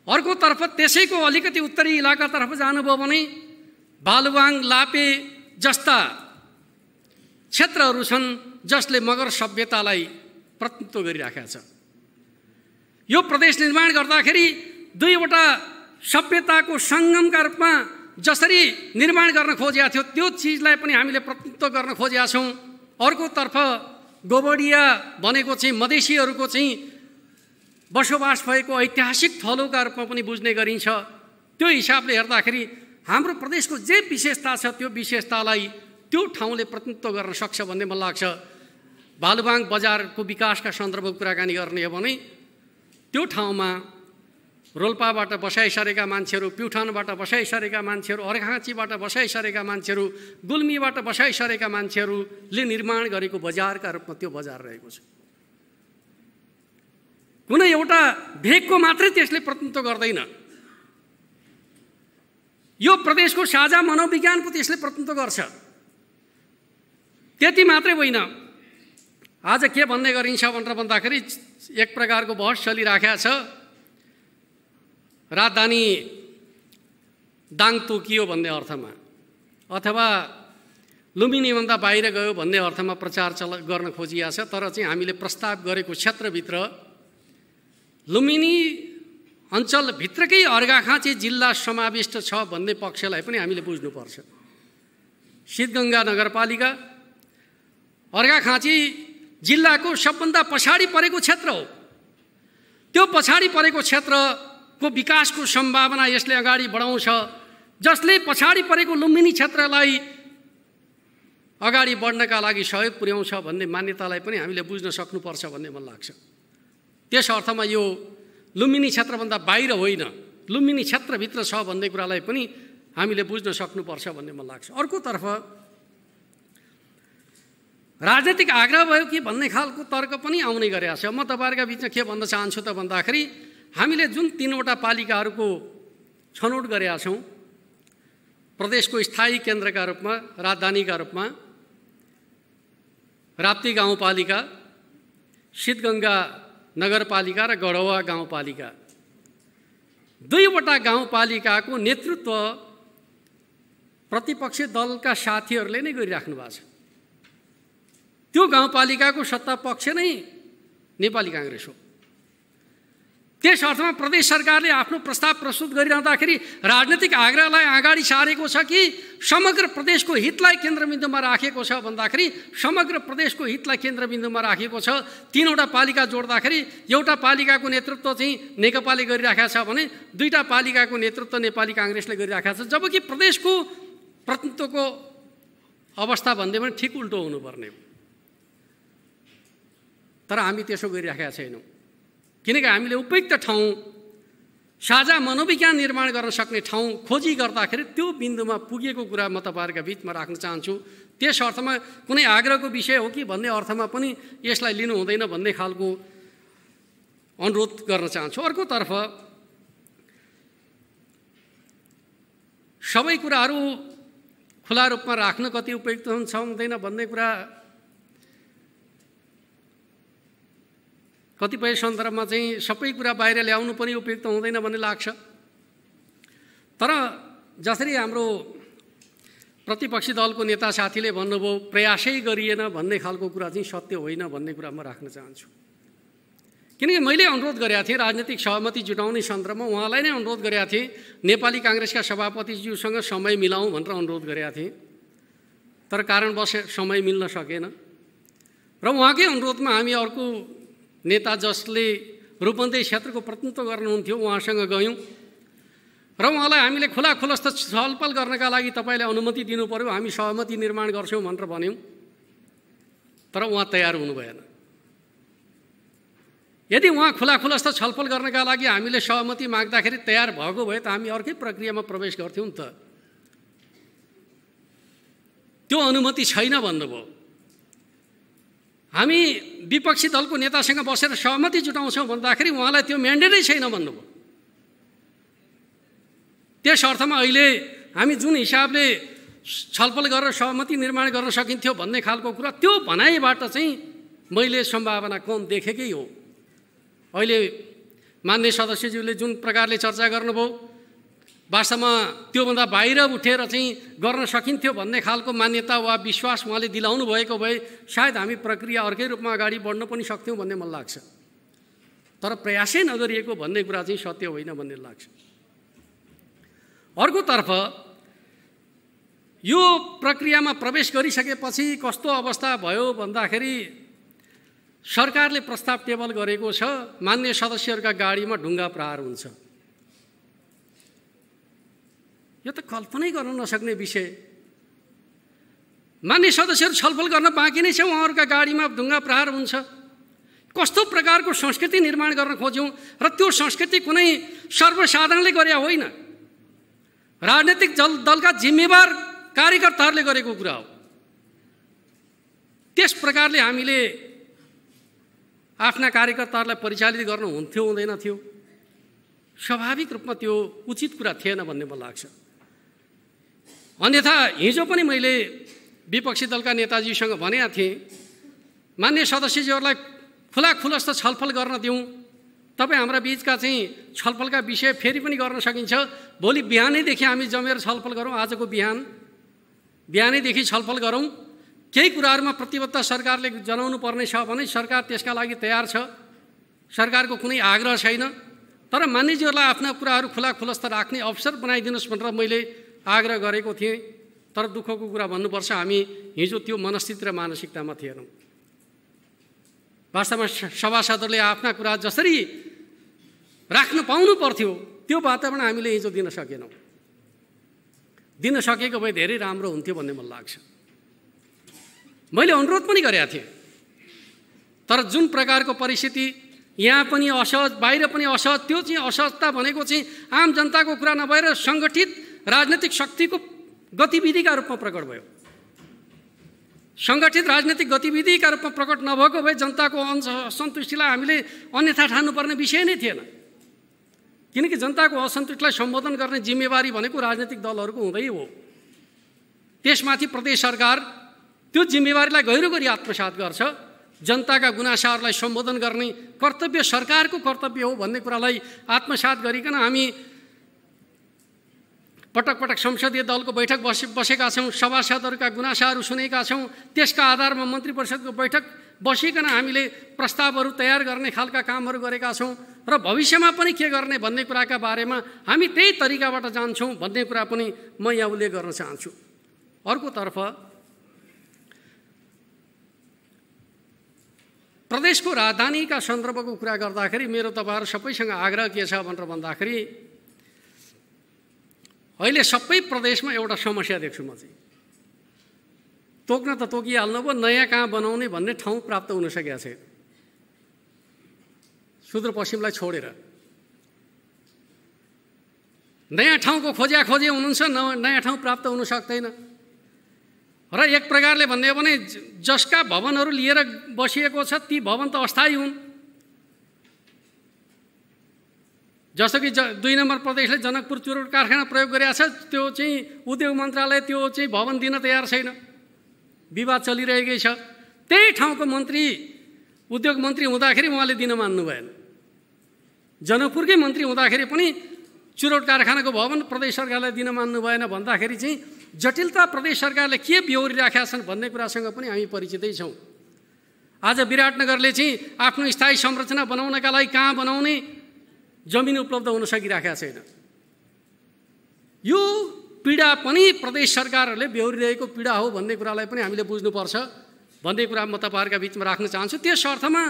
अर्कोतर्फ त्यसैको अलिकति उत्तरी इलाकातर्फ जानुभयो भने बालुवाङ, लापे जस्ता क्षेत्रहरू छन् जसले मगर सभ्यतालाई प्रतिनिधित्व गरिराखेका छ। यो प्रदेश निर्माण गर्दाखेरि दुईवटा सभ्यताको सङ्गमका रूपमा जसरी निर्माण गर्न खोजेका थियो त्यो चिजलाई पनि हामीले प्रतिनिधित्व गर्न खोजेका छौँ। अर्कोतर्फ गोबडिया भनेको चाहिँ मधेसीहरूको चाहिँ बसोबास भएको ऐतिहासिक थलोका रूपमा पनि बुझ्ने गरिन्छ। त्यो हिसाबले हेर्दाखेरि हाम्रो प्रदेशको जे विशेषता छ त्यो विशेषतालाई त्यो ठाउँले प्रतिनिधित्व गर्न सक्छ भन्ने मलाई लाग्छ। बालुवाङ बजारको विकासका सन्दर्भको कुराकानी गर्ने हो भने त्यो ठाउँमा रोल्पाबाट बसाइसरेका मान्छेहरू, प्युठानबाट बसाइसरेका मान्छेहरू, अर्घाखाँचीबाट बसाइसरेका मान्छेहरू, गुल्मीबाट बसाइसरेका मान्छेहरूले निर्माण गरेको बजारका रूपमा त्यो बजार रहेको छ। कुनै एउटा भेगको मात्रै त्यसले प्रतिनिधित्व गर्दैन, यो प्रदेशको साझा मनोविज्ञानको त्यसले प्रतिनिधित्व गर्छ। त्यति मात्रै होइन, आज के भन्ने गरिन्छ भनेर भन्दाखेरि एक प्रकारको बहस चलिराखेको छ, राजधानी दाङ तोकियो भन्ने अर्थमा अथवा लुम्बिनीभन्दा बाहिर गयो भन्ने अर्थमा प्रचार गर्न खोजिएको छ। तर चाहिँ हामीले प्रस्ताव गरेको क्षेत्रभित्र लुम्बिनी अञ्चलभित्रकै अर्घाखाँची जिल्ला समाविष्ट छ भन्ने पक्षलाई पनि हामीले बुझ्नुपर्छ। सिद्धगङ्गा नगरपालिका अर्घाखाँची जिल्लाको सबभन्दा पछाडि परेको क्षेत्र हो। त्यो पछाडि परेको क्षेत्रको विकासको सम्भावना यसले अगाडि बढाउँछ, जसले पछाडि परेको लुम्बिनी क्षेत्रलाई अगाडि बढ्नका लागि सहयोग पुर्याउँछ भन्ने मान्यतालाई पनि हामीले बुझ्न सक्नुपर्छ भन्ने मलाई लाग्छ। त्यस अर्थमा यो लुम्बिनी क्षेत्रभन्दा बाहिर होइन, लुम्बिनी क्षेत्रभित्र छ भन्ने कुरालाई पनि हामीले बुझ्न सक्नुपर्छ भन्ने मलाई लाग्छ। अर्कोतर्फ राजनीतिक आग्रह भयो कि भन्ने खालको तर्क पनि आउने गरेको छ। म तपाईहरुका बिचमा के भन्न चाहन्छु त भन्दाखेरि हामीले जुन 3वटा पालिकाहरूको छनौट गरेका छौँ प्रदेशको स्थायी केन्द्रका रूपमा, राजधानीका रूपमा, राप्ती गाउँपालिका, सिद्धगङ्गा नगरपालिका र गढवा गाउँपालिका, दुईवटा गाउँपालिकाको नेतृत्व प्रतिपक्षी दलका साथीहरूले नै गरिराख्नु भएको छ। त्यो गाउँपालिकाको सत्ता पक्ष नै नेपाली काङ्ग्रेस हो। त्यस अर्थमा प्रदेश सरकारले आफ्नो प्रस्ताव प्रस्तुत गरिरहँदाखेरि राजनीतिक आग्रहलाई अगाडि सारेको छ कि समग्र प्रदेशको हितलाई केन्द्रबिन्दुमा राखेको छ भन्दाखेरि समग्र प्रदेशको हितलाई केन्द्रबिन्दुमा राखेको छ। 3वटा पालिका जोड्दाखेरि एउटा पालिकाको नेतृत्व चाहिँ नेकपाले गरिराखेको छ भने 2टा पालिकाको नेतृत्व नेपाली काङ्ग्रेसले गरिराखेको छ। जबकि प्रदेशको प्रतिनिधित्वको अवस्था भन्दै पनि ठिक उल्टो हुनुपर्ने हो। तर हामी त्यसो गरिराखेका छैनौँ, किनकि हामीले उपयुक्त ठाउँ, साझा मनोविज्ञान निर्माण गर्न सक्ने ठाउँ खोजी गर्दाखेरि त्यो बिन्दुमा पुगेको कुरा म तपाईँहरूका बिचमा राख्न चाहन्छु। त्यस अर्थमा कुनै आग्रहको विषय हो कि भन्ने अर्थमा पनि यसलाई लिनु हुँदैन भन्ने खालको अनुरोध गर्न चाहन्छु। अर्कोतर्फ सबै कुराहरू खुला रूपमा राख्न कति उपयुक्त हुन्छ हुँदैन भन्ने कुरा कतिपय सन्दर्भमा चाहिँ सबै कुरा बाहिर ल्याउनु पनि उपयुक्त हुँदैन भन्ने लाग्छ। तर जसरी हाम्रो प्रतिपक्षी दलको नेता साथीले भन्नुभयो प्रयासै गरिएन भन्ने खालको कुरा चाहिँ सत्य होइन भन्ने कुरा म राख्न चाहन्छु। किनकि मैले अनुरोध गरेका थिएँ राजनीतिक सहमति जुटाउने सन्दर्भमा, उहाँलाई नै अनुरोध गरेका थिएँ, नेपाली काङ्ग्रेसका सभापतिज्यूसँग समय मिलाउँ भनेर अनुरोध गरेका थिएँ, तर कारणवश समय मिल्न सकेन र उहाँकै अनुरोधमा हामी अर्को नेता जसले रूपन्देही क्षेत्रको प्रतिनिधित्व गर्नुहुन्थ्यो उहाँसँग गयौँ र उहाँलाई हामीले खुला खुलस्त छलफल गर्नका लागि तपाईँले अनुमति दिनु पर्यो, हामी सहमति निर्माण गर्छौँ भनेर भन्यौँ, तर उहाँ तयार हुनु भएन। यदि उहाँ खुला खुलस्त छलफल गर्नका लागि हामीले सहमति माग्दाखेरि तयार भएको भए त हामी अर्कै प्रक्रियामा प्रवेश गर्थ्यौँ नि त। त्यो अनुमति छैन भन्नुभयो। हामी विपक्षी दलको नेतासँग बसेर सहमति जुटाउँछौँ भन्दाखेरि उहाँलाई त्यो म्यान्डेटै छैन भन्नुभयो। त्यस अर्थमा अहिले हामी जुन हिसाबले छलफल गरेर सहमति निर्माण गर्न सकिन्थ्यो भन्ने खालको कुरा, त्यो भनाइबाट चाहिँ मैले सम्भावना कम देखेकै हो। अहिले मान्य सदस्यज्यूले जुन प्रकारले चर्चा गर्नुभयो, वास्तवमा त्योभन्दा बाहिर उठेर चाहिँ गर्न सकिन्थ्यो भन्ने खालको मान्यता वा विश्वास उहाँले दिलाउनु भएको भए सायद हामी प्रक्रिया अर्कै रूपमा अगाडि बढ्न पनि सक्थ्यौँ भन्ने मलाई लाग्छ। तर प्रयासै नगरिएको भन्ने कुरा चाहिँ सत्य होइन भन्ने लाग्छ। अर्कोतर्फ यो प्रक्रियामा प्रवेश गरिसकेपछि कस्तो अवस्था भयो भन्दाखेरि सरकारले प्रस्ताव टेबल गरेको छ मान्य सदस्यहरूका गाडीमा ढुङ्गा प्रहार हुन्छ। यो त कल्पनै गर्न नसक्ने विषय। मान्य सदस्यहरू छलफल गर्न बाँकी नै छ, उहाँहरूका गाडीमा ढुङ्गा प्रहार हुन्छ। कस्तो प्रकारको संस्कृति निर्माण गर्न खोज्यौँ र त्यो संस्कृति कुनै सर्वसाधारणले गरे होइन, राजनीतिक दलका जिम्मेवार कार्यकर्ताहरूले गरेको कुरा हो। त्यस प्रकारले हामीले आफ्ना कार्यकर्ताहरूलाई परिचालित गर्न हुन्थ्यो हुँदैन थियो, स्वाभाविक रूपमा त्यो उचित कुरा थिएन भन्ने मलाई लाग्छ। अन्यथा हिजो पनि मैले विपक्षी दलका नेताजीसँग भनेका थिएँ, मान्य सदस्यज्यूहरूलाई खुला खुलस्त छलफल गर्न दिउँ, तपाईँ हाम्रा बिचका चाहिँ छलफलका विषय फेरि पनि गर्न सकिन्छ। भोलि बिहानैदेखि हामी जमेर छलफल गरौँ, आजको बिहानैदेखि छलफल गरौँ। केही कुराहरूमा प्रतिबद्धता सरकारले जनाउनु पर्ने छ भने सरकार त्यसका लागि तयार छ, सरकारको कुनै आग्रह छैन। तर मान्यज्यूहरूलाई आफ्ना कुराहरू खुला खुलस्त राख्ने अवसर बनाइदिनुहोस् भनेर मैले आग्रह गरेको थिएँ। तर दुःखको कुरा भन्नुपर्छ, हामी हिजो त्यो मनस्थिति र मानसिकतामा थिएनौँ। वास्तवमा सभासदहरूले आफ्ना कुरा जसरी राख्न पाउनु पर्थ्यो त्यो वातावरण हामीले हिजो दिन सकेनौँ। दिन सकेको भए धेरै राम्रो हुन्थ्यो भन्ने मलाई लाग्छ। मैले अनुरोध पनि गरेका थिएँ, तर जुन प्रकारको परिस्थिति यहाँ पनि असहज, बाहिर पनि असहज, त्यो चाहिँ असहजता भनेको चाहिँ आम जनताको कुरा नभएर सङ्गठित राजनीतिक शक्तिको गतिविधिका रूपमा प्रकट भयो। सङ्गठित राजनीतिक गतिविधिका रूपमा प्रकट नभएको भए जनताको असन्तुष्टिलाई हामीले अन्यथा ठान्नुपर्ने विषय नै थिएन। किनकि जनताको असन्तुष्टिलाई सम्बोधन गर्ने जिम्मेवारी भनेको राजनीतिक दलहरूको हुँदै हो। त्यसमाथि प्रदेश सरकार त्यो जिम्मेवारीलाई गहिरो गरी आत्मसात गर्छ। जनताका गुनासाहरूलाई सम्बोधन गर्ने कर्तव्य सरकारको कर्तव्य हो भन्ने कुरालाई आत्मसात गरिकन हामी पटक पटक संसदीय दलको बैठक बसेका छौँ, सभासदहरूका गुनासाहरू सुनेका छौँ। त्यसका आधारमा मन्त्री परिषदको बैठक बसिकन हामीले प्रस्तावहरू तयार गर्ने खालका कामहरू गरेका छौँ र भविष्यमा पनि के गर्ने भन्ने कुराका बारेमा हामी त्यही तरिकाबाट जान्छौँ भन्ने कुरा पनि म यहाँ उल्लेख गर्न चाहन्छु। अर्कोतर्फ प्रदेशको राजधानीका सन्दर्भको कुरा गर्दाखेरि मेरो तपाईँहरू सबैसँग आग्रह के छ भनेर भन्दाखेरि अहिले सबै प्रदेशमा एउटा समस्या देख्छु म चाहिँ। तोक्न त तोकिहाल्नु भयो, नयाँ कहाँ बनाउने भन्ने ठाउँ प्राप्त हुन सकेको छैन। सुदूरपश्चिमलाई छोडेर नयाँ ठाउँको खोजे हुनुहुन्छ, नयाँ ठाउँ प्राप्त हुन सक्दैन। र एक प्रकारले भन्ने हो भने जसका भवनहरू लिएर बसिएको छ ती भवन त अस्थायी हुन्। जस्तो कि 2 नम्बर प्रदेशले जनकपुर चुरोट कारखाना प्रयोग गरेको छ, त्यो चाहिँ उद्योग मन्त्रालय त्यो चाहिँ भवन दिन तयार छैन, विवाद चलिरहेकै छ। त्यही ठाउँको मन्त्री उद्योग मन्त्री हुँदाखेरि उहाँले दिन मान्नु भएन। जनकपुरकै मन्त्री हुँदाखेरि पनि चुरोट कारखानाको भवन प्रदेश सरकारलाई दिन मान्नु भएन भन्दाखेरि चाहिँ जटिलता प्रदेश सरकारले के बेहोरिराखेका छन् भन्ने कुरासँग पनि हामी परिचितै छौँ। आज विराटनगरले चाहिँ आफ्नो स्थायी संरचना बनाउनका लागि कहाँ बनाउने जमिन उपलब्ध हुन सकिरहेका छैन। यो पीडा पनि प्रदेश सरकारहरूले बेहोरिरहेको पीडा हो भन्ने कुरालाई पनि हामीले बुझ्नुपर्छ भन्ने कुरा म तपाईँहरूका बिचमा राख्न चाहन्छु। त्यस अर्थमा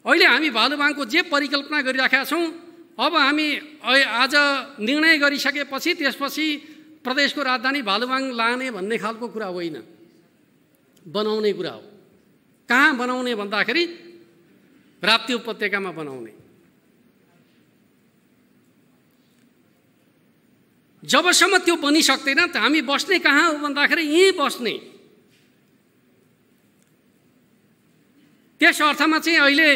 अहिले हामी भालुबाङको जे परिकल्पना गरिराखेका छौँ, अब हामी आज निर्णय गरिसकेपछि त्यसपछि प्रदेशको राजधानी भालुबाङ लाने भन्ने खालको कुरा होइन, बनाउने कुरा हो। कहाँ बनाउने भन्दाखेरि राप्ती उपत्यकामा बनाउने। जबसम्म त्यो बनिसक्दैन त हामी बस्ने कहाँ हो भन्दाखेरि यहीँ बस्ने। त्यस अर्थमा चाहिँ अहिले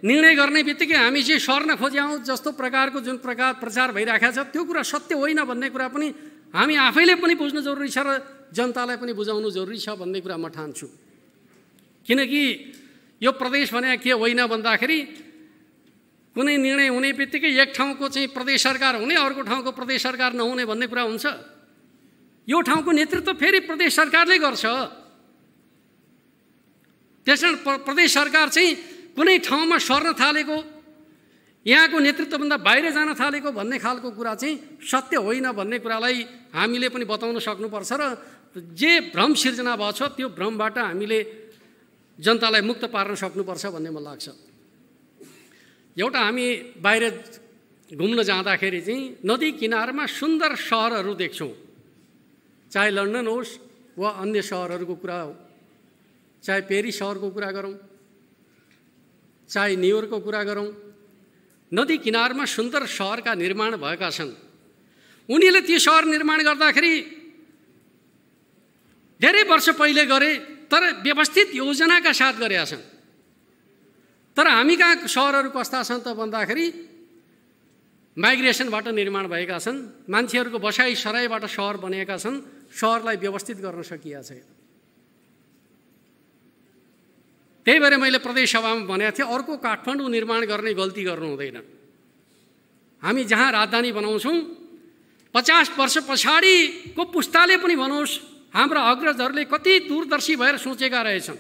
निर्णय गर्ने बित्तिकै हामी चाहिँ सर्न खोज्यौँ जस्तो प्रकारको जुन प्रचार भइरहेको छ त्यो कुरा सत्य होइन भन्ने कुरा पनि हामी आफैले पनि बुझ्नु जरुरी छ र जनतालाई पनि बुझाउनु जरुरी छ भन्ने कुरा म ठान्छु। किनकि यो प्रदेश भने के होइन भन्दाखेरि कुनै निर्णय हुने बित्तिकै एक ठाउँको चाहिँ प्रदेश सरकार हुने, अर्को ठाउँको प्रदेश सरकार नहुने भन्ने कुरा हुन्छ। यो ठाउँको नेतृत्व फेरि प्रदेश सरकारले गर्छ। त्यसकारण प्रदेश सरकार चाहिँ कुनै ठाउँमा सर्न थालेको, यहाँको नेतृत्वभन्दा बाहिर जान थालेको भन्ने खालको कुरा चाहिँ सत्य होइन भन्ने कुरालाई हामीले पनि बताउन सक्नुपर्छ र जे भ्रम सिर्जना भएको छ त्यो भ्रमबाट हामीले जनतालाई मुक्त पार्न सक्नुपर्छ भन्ने मलाई लाग्छ। एउटा हामी बाहिर घुम्न जाँदाखेरि चाहिँ नदी किनारमा सुन्दर सहरहरू देख्छौँ, चाहे लन्डन होस् वा अन्य सहरहरूको कुरा हो, चाहे पेरिस सहरको कुरा गरौँ, चाहे न्युयोर्कको कुरा गरौँ, नदी किनारमा सुन्दर सहरका निर्माण भएका छन्। उनीहरूले ती सहर निर्माण गर्दाखेरि धेरै वर्ष पहिले गरे, तर व्यवस्थित योजनाका साथ गरेका छन्। तर हामी कहाँ सहरहरू कस्ता छन् त भन्दाखेरि माइग्रेसनबाट निर्माण भएका छन्, मान्छेहरूको बसाइ सराईबाट सहर बनेका छन्, सहरलाई व्यवस्थित गर्न सकिएको छैन। त्यही भएर मैले प्रदेश सभामा भनेको थिएँ अर्को काठमाडौँ निर्माण गर्ने गल्ती गर्नु हुँदैन। हामी जहाँ राजधानी बनाउँछौँ 50 वर्ष पछाडिको पुस्ताले पनि भनोस् हाम्रा अग्रजहरूले कति दूरदर्शी भएर सोचेका रहेछन्।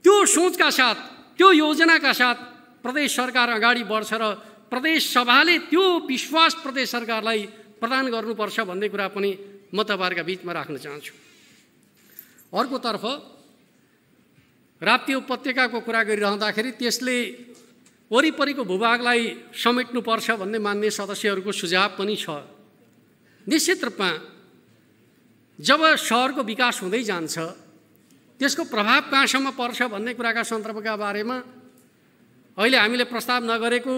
त्यो सोचका साथ त्यो योजनाका साथ प्रदेश सरकार अगाडि बढ्छ र प्रदेश सभाले त्यो विश्वास प्रदेश सरकारलाई प्रदान गर्नुपर्छ भन्ने कुरा पनि म तपाईँहरूका बिचमा राख्न चाहन्छु। अर्कोतर्फ राप्ती उपत्यकाको कुरा गरिरहँदाखेरि त्यसले वरिपरिको भूभागलाई समेट्नुपर्छ भन्ने मान्य सदस्यहरूको सुझाव पनि छ। निश्चित रूपमा जब सहरको विकास हुँदै जान्छ त्यसको प्रभाव कहाँसम्म पर्छ भन्ने कुराका सन्दर्भका बारेमा अहिले हामीले प्रस्ताव नगरेको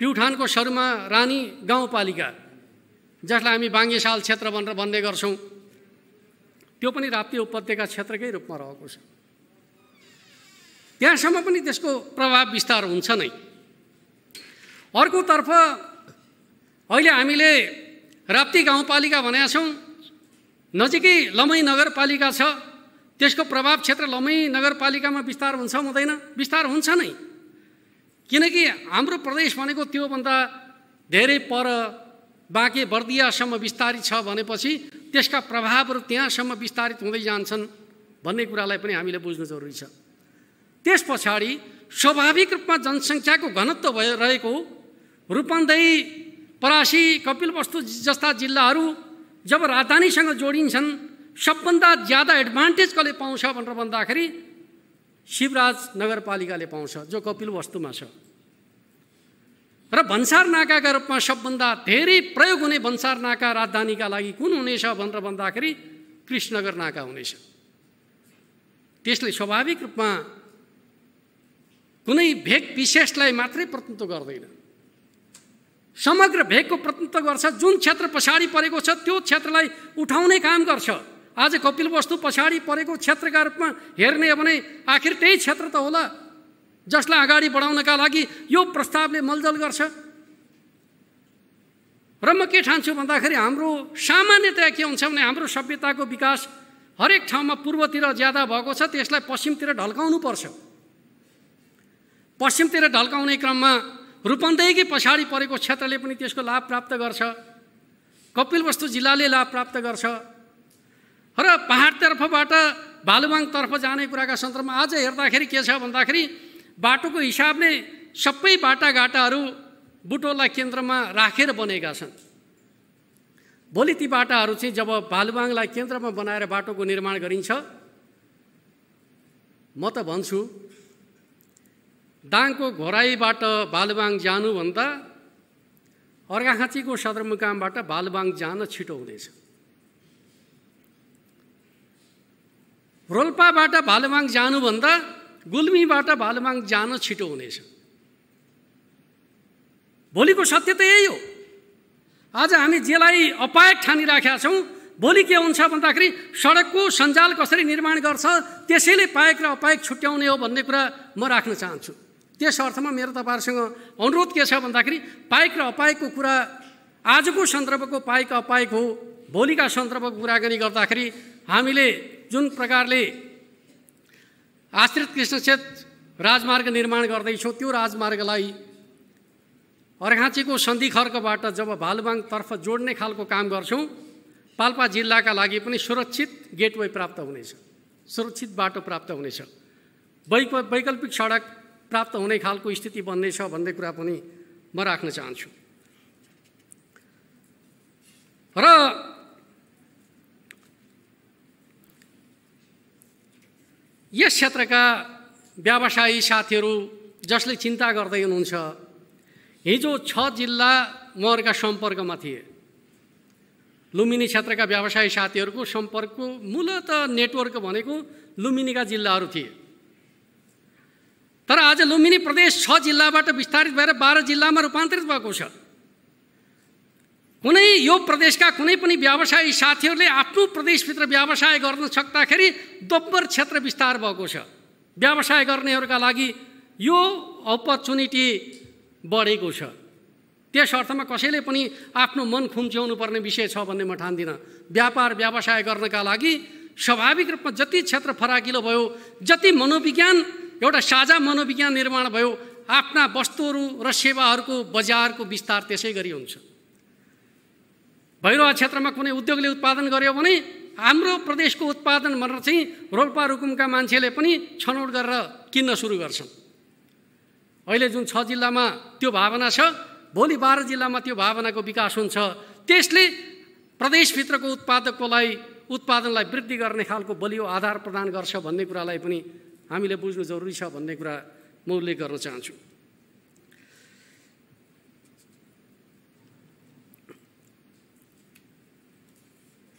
प्युठानको सरुमा रानी गाउँपालिका जसलाई हामी बाङ्गेसाल क्षेत्र भनेर भन्ने गर्छौँ, त्यो पनि राप्ती उपत्यका क्षेत्रकै रूपमा रहेको छ। त्यहाँसम्म पनि त्यसको प्रभाव विस्तार हुन्छ नै। अर्कोतर्फ अहिले हामीले राप्ती गाउँपालिका भनेका छौँ, नजिकै लमही नगरपालिका छ, त्यसको प्रभाव क्षेत्र लमही नगरपालिकामा विस्तार हुन्छ हुँदैन? विस्तार हुन्छ नै, किनकि हाम्रो प्रदेश भनेको त्योभन्दा धेरै पर बाँके बर्दियासम्म विस्तारित छ भनेपछि त्यसका प्रभावहरू त्यहाँसम्म विस्तारित हुँदै जान्छन् भन्ने कुरालाई पनि हामीले बुझ्नु जरुरी छ। त्यस पछाडि स्वाभाविक रूपमा जनसङ्ख्याको घनत्व रहेको रूपन्देही, परासी, कपिलवस्तु जस्ता जिल्लाहरू जब राजधानीसँग जोडिन्छन् सबभन्दा ज्यादा एडभान्टेज कसले पाउँछ भनेर भन्दाखेरि शिवराज नगरपालिकाले पाउँछ जो कपिलवस्तुमा छ। र भन्सार नाकाका रूपमा सबभन्दा धेरै प्रयोग हुने भन्सार नाका राजधानीका लागि कुन हुनेछ भनेर भन्दाखेरि कृष्णनगर नाका हुनेछ। त्यसले स्वाभाविक रूपमा कुनै भेग विशेषलाई मात्रै प्रतिनिधित्व गर्दैन, समग्र भेगको प्रतिनिधित्व गर्छ। जुन क्षेत्र पछाडि परेको छ त्यो क्षेत्रलाई उठाउने काम गर्छ। आज कपिलवस्तु पछाडि परेको क्षेत्रका रूपमा हेर्ने हो भने आखिर त्यही क्षेत्र त होला जसलाई अगाडि बढाउनका लागि यो प्रस्तावले मलजल गर्छ। र म के ठान्छु भन्दाखेरि हाम्रो सामान्यतया के हुन्छ भने हाम्रो सभ्यताको विकास हरेक ठाउँमा पूर्वतिर ज्यादा भएको छ, त्यसलाई पश्चिमतिर ढल्काउनु पर्छ। पश्चिमतिर ढल्काउने क्रममा रूपन्देही पछाडि परेको क्षेत्रले पनि त्यसको लाभ प्राप्त गर्छ, कपिलवस्तु जिल्लाले लाभ प्राप्त गर्छ। र पहाडतर्फबाट भालुवाङतर्फ जाने कुराका सन्दर्भमा आज हेर्दाखेरि के छ भन्दाखेरि बाटोको हिसाबले सबै बाटाघाटाहरू बुटोललाई केन्द्रमा राखेर बनेका छन्। भोलि ती बाटाहरू चाहिँ जब भालुवाङलाई केन्द्रमा बनाएर बाटोको निर्माण गरिन्छ, म त भन्छु दाङको घोराईबाट भालुवाङ जानुभन्दा अर्घाखाँचीको सदरमुकामबाट भालुवाङ जान छिटो हुनेछ। रोल्पाबाट भालुवाङ जानुभन्दा गुल्मीबाट भालुवाङ जान छिटो हुनेछ। भोलिको सत्य त यही हो। आज हामी जेलाई अपायक ठानिराखेका छौँ, भोलि के हुन्छ भन्दाखेरि सडकको सञ्जाल कसरी निर्माण गर्छ त्यसैले पायक र अपायक छुट्याउने हो भन्ने कुरा म राख्न चाहन्छु। त्यस अर्थमा मेरो तपाईँहरूसँग अनुरोध के छ भन्दाखेरि पायक र अपायकको कुरा आजको सन्दर्भको पायक अपायक हो, भोलिका सन्दर्भको कुराकानी गर्दाखेरि हामीले जुन प्रकारले आश्रित कृष्णचेत राजमार्ग निर्माण गर्दैछौँ त्यो राजमार्गलाई अर्घाँचीको सन्धिखर्कबाट जब भालुवाङतर्फ जोड्ने खालको काम गर्छौँ, पाल्पा जिल्लाका लागि पनि सुरक्षित गेटवे प्राप्त हुनेछ, सुरक्षित बाटो प्राप्त हुनेछ, वैकल्पिक सडक प्राप्त हुने खालको स्थिति बन्नेछ भन्ने कुरा पनि म राख्न चाहन्छु। र यस क्षेत्रका व्यवसायी साथीहरू जसले चिन्ता गर्दै हुनुहुन्छ, हिजो 6 जिल्ला उहाँहरूका सम्पर्कमा थिए। लुम्बिनी क्षेत्रका व्यवसायी साथीहरूको सम्पर्कको मूलत नेटवर्क भनेको लुम्बिनीका जिल्लाहरू थिए। तर आज लुम्बिनी प्रदेश 6 जिल्लाबाट विस्तारित भएर 12 जिल्लामा रूपान्तरित भएको छ। कुनै यो प्रदेशका कुनै पनि व्यवसायी साथीहरूले आफ्नो प्रदेशभित्र व्यवसाय गर्न सक्दाखेरि दोब्बर क्षेत्र विस्तार भएको छ। व्यवसाय गर्नेहरूका लागि यो अपर्च्युनिटी बढेको छ। त्यस अर्थमा कसैले पनि आफ्नो मन खुम्च्याउनु पर्ने विषय छ भन्ने म ठान्दिनँ। व्यापार व्यवसाय गर्नका लागि स्वाभाविक रूपमा जति क्षेत्र फराकिलो भयो, जति मनोविज्ञान एउटा साझा मनोविज्ञान निर्माण भयो, आफ्ना वस्तुहरू र सेवाहरूको बजारको विस्तार त्यसै गरी हुन्छ। भैरवा क्षेत्रमा कुनै उद्योगले उत्पादन गर्यो भने हाम्रो प्रदेशको उत्पादन भनेर चाहिँ रोल्पा रुकुमका मान्छेले पनि छनौट गरेर किन्न सुरु गर्छन्। अहिले जुन 6 जिल्लामा त्यो भावना छ, भोलि 12 जिल्लामा त्यो भावनाको विकास हुन्छ। त्यसले प्रदेशभित्रको उत्पादनलाई वृद्धि गर्ने खालको बलियो आधार प्रदान गर्छ भन्ने कुरालाई पनि हामीले बुझ्नु जरुरी छ भन्ने कुरा म उल्लेख गर्न चाहन्छु।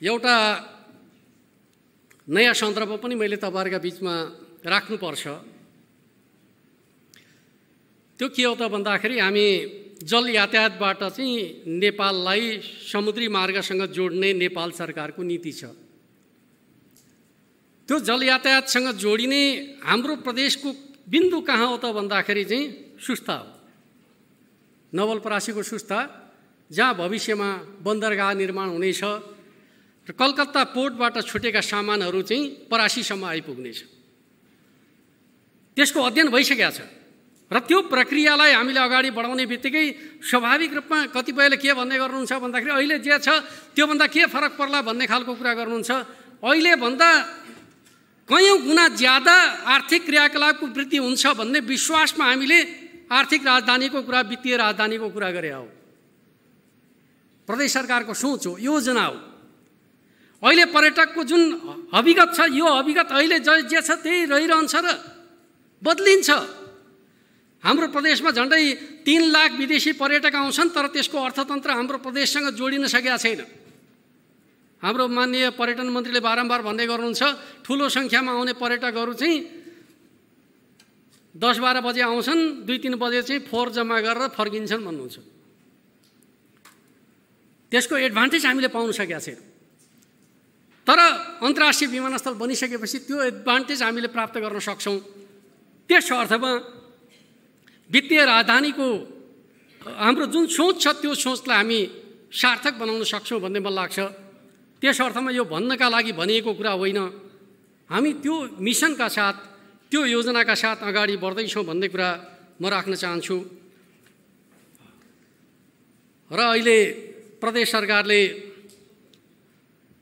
एउटा नयाँ सन्दर्भ पनि मैले तपाईँहरूका बिचमा राख्नुपर्छ। त्यो के हो त भन्दाखेरि हामी जल यातायातबाट चाहिँ नेपाललाई समुद्री मार्गसँग जोड्ने नेपाल सरकारको नीति छ। त्यो जल यातायातसँग जोडिने हाम्रो प्रदेशको बिन्दु कहाँ हो त भन्दाखेरि चाहिँ सुस्ता हो, नवलपरासीको सुस्ता, जहाँ भविष्यमा बन्दरगाह निर्माण हुनेछ र कलकत्ता पोर्टबाट छुटेका सामानहरू चाहिँ परासीसम्म आइपुग्नेछ। त्यसको अध्ययन भइसकेको छ र त्यो प्रक्रियालाई हामीले अगाडि बढाउने बित्तिकै स्वाभाविक रूपमा कतिपयले के भन्ने गर्नुहुन्छ भन्दाखेरि अहिले जे छ त्योभन्दा के फरक पर्ला भन्ने खालको कुरा गर्नुहुन्छ। अहिलेभन्दा कयौँ गुणा ज्यादा आर्थिक क्रियाकलापको वृद्धि हुन्छ भन्ने विश्वासमा हामीले आर्थिक राजधानीको कुरा, वित्तीय राजधानीको कुरा गरे हो। प्रदेश सरकारको सोच हो, योजना हो। अहिले पर्यटकको जुन अभिगत छ, यो अभिगत अहिले जे छ त्यही रहिरहन्छ र बदलिन्छ। हाम्रो प्रदेशमा झन्डै 3 लाख विदेशी पर्यटक आउँछन्, तर त्यसको अर्थतन्त्र हाम्रो प्रदेशसँग जोडिन सकेका छैन। हाम्रो माननीय पर्यटन मन्त्रीले बारम्बार भन्दै गर्नुहुन्छ ठुलो सङ्ख्यामा आउने पर्यटकहरू चाहिँ 10-12 बजे आउँछन्, 2-3 बजे चाहिँ फोहोर जम्मा गरेर फर्किन्छन् भन्नुहुन्छ। त्यसको एडभान्टेज हामीले पाउन सकेका छैनौँ। तर अन्तर्राष्ट्रिय विमानस्थल बनिसकेपछि त्यो एडभान्टेज हामीले प्राप्त गर्न सक्छौँ। त्यस अर्थमा वित्तीय राजधानीको हाम्रो जुन सोच छ त्यो सोचलाई हामी सार्थक बनाउन सक्छौँ भन्ने मलाई लाग्छ। त्यस अर्थमा यो भन्नका लागि भनिएको कुरा होइन, हामी त्यो मिसनका साथ, त्यो योजनाका साथ अगाडि बढ्दैछौँ भन्ने कुरा म राख्न चाहन्छु। र अहिले प्रदेश सरकारले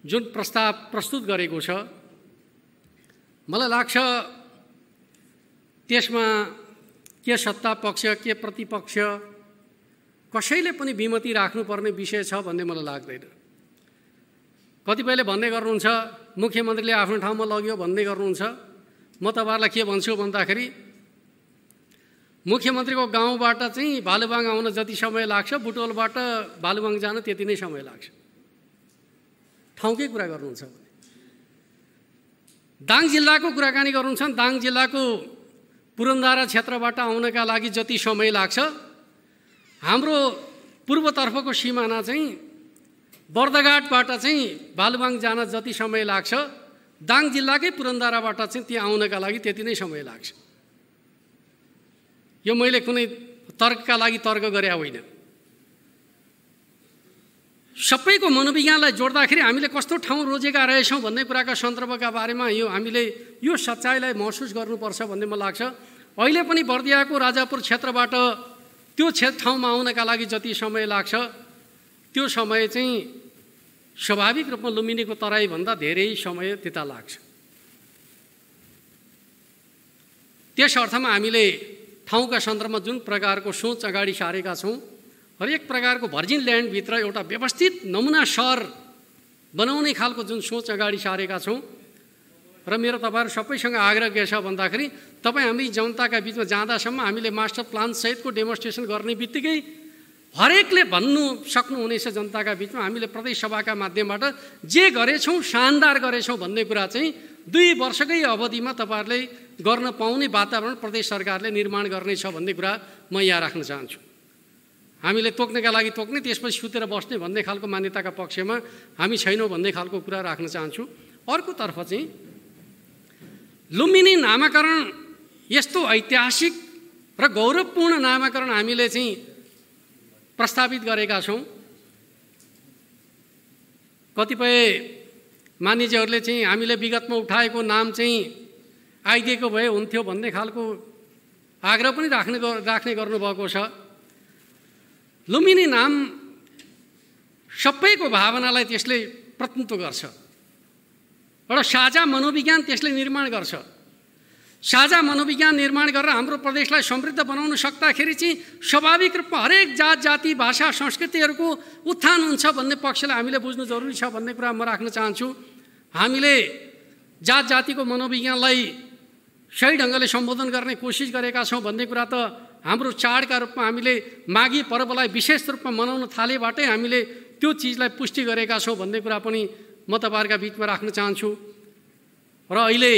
जुन प्रस्ताव प्रस्तुत गरेको छ, मलाई लाग्छ त्यसमा के सत्ता पक्ष के प्रतिपक्ष कसैले पनि विमति राख्नुपर्ने विषय छ भन्ने मलाई लाग्दैन। कतिपयले भन्ने गर्नुहुन्छ मुख्यमन्त्रीले आफ्नो ठाउँमा लग्यो भन्ने गर्नुहुन्छ। म तपाईहरुलाई के भन्छु भन्दाखेरि मुख्यमन्त्रीको गाउँबाट चाहिँ भालुबाङ आउन जति समय लाग्छ, बुटवलबाट भालुबाङ जान त्यति नै समय लाग्छ। ठाउँकै कुरा गर्नुहुन्छ भने दाङ जिल्लाको कुराकानी गर्नुहुन्छ। दाङ जिल्लाको पुरनदारा क्षेत्रबाट आउनका लागि जति समय लाग्छ, हाम्रो पूर्वतर्फको सिमाना चाहिँ बर्दघाटबाट चाहिँ भालुबाङ जान जति समय लाग्छ, दाङ जिल्लाकै पुरनदाराबाट चाहिँ त्यहाँ आउनका लागि त्यति नै समय लाग्छ। यो मैले कुनै तर्कका लागि तर्क गरे होइन। सबैको मनोविज्ञानलाई जोड्दाखेरि हामीले कस्तो ठाउँ रोजेका रहेछौँ भन्ने कुराका सन्दर्भका बारेमा हामीले यो सच्चाइलाई महसुस गर्नुपर्छ भन्ने मलाई लाग्छ। अहिले पनि बर्दियाको राजापुर क्षेत्रबाट त्यो ठाउँमा आउनका लागि जति समय लाग्छ, त्यो समय चाहिँ स्वाभाविक रूपमा लुम्बिनीको तराईभन्दा धेरै समय त्यता लाग्छ। त्यस अर्थमा हामीले ठाउँका सन्दर्भमा जुन प्रकारको सोच अगाडि सारेका छौँ, हरेक प्रकारको भर्जिन ल्यान्डभित्र एउटा व्यवस्थित नमुना सहर बनाउने खालको जुन सोच अगाडि सारेका छौँ। र मेरो तपाईँहरू सबैसँग आग्रह के छ भन्दाखेरि, तपाईँ हामी जनताका बिचमा जाँदासम्म हामीले मास्टर प्लान सहितको डेमोन्स्ट्रेसन गर्ने बित्तिकै हरेकले भन्नु सक्नुहुनेछ जनताका बिचमा हामीले प्रदेश सभाका माध्यमबाट जे गरेछौँ शानदार गरेछौँ भन्ने कुरा चाहिँ 2 वर्षकै अवधिमा तपाईँहरूले गर्न पाउने वातावरण प्रदेश सरकारले निर्माण गर्नेछ भन्ने कुरा म यहाँ राख्न चाहन्छु। हामीले तोक्नका लागि तोक्ने, त्यसपछि सुतेर बस्ने भन्ने खालको मान्यताका पक्षमा हामी छैनौँ भन्ने खालको कुरा राख्न चाहन्छु। अर्कोतर्फ चाहिँ लुम्बिनी नामाकरण यस्तो ऐतिहासिक र गौरवपूर्ण नामाकरण हामीले चाहिँ प्रस्तावित गरेका छौँ। कतिपय मानिसहरूले चाहिँ हामीले विगतमा उठाएको नाम चाहिँ आइदिएको भए हुन्थ्यो भन्ने खालको आग्रह पनि राख्ने गर्नुभएको छ। लुम्बिनी नाम सबैको भावनालाई त्यसले प्रतिनिधित्व गर्छ, एउटा साझा मनोविज्ञान त्यसले निर्माण गर्छ। साझा मनोविज्ञान निर्माण गरेर हाम्रो प्रदेशलाई समृद्ध बनाउन सक्दाखेरि चाहिँ स्वाभाविक रूपमा हरेक जात जाति भाषा संस्कृतिहरूको उत्थान हुन्छ भन्ने पक्षलाई हामीले बुझ्नु जरुरी छ भन्ने कुरा म राख्न चाहन्छु। हामीले जात जातिको मनोविज्ञानलाई सही ढङ्गले सम्बोधन गर्ने कोसिस गरेका छौँ भन्ने कुरा त हाम्रो चाडका रूपमा हामीले माघी पर्वलाई विशेष रूपमा मनाउन थालेबाटै हामीले त्यो चिजलाई पुष्टि गरेका छौँ भन्ने कुरा पनि म तपाईहरुका बिचमा राख्न चाहन्छु। र अहिले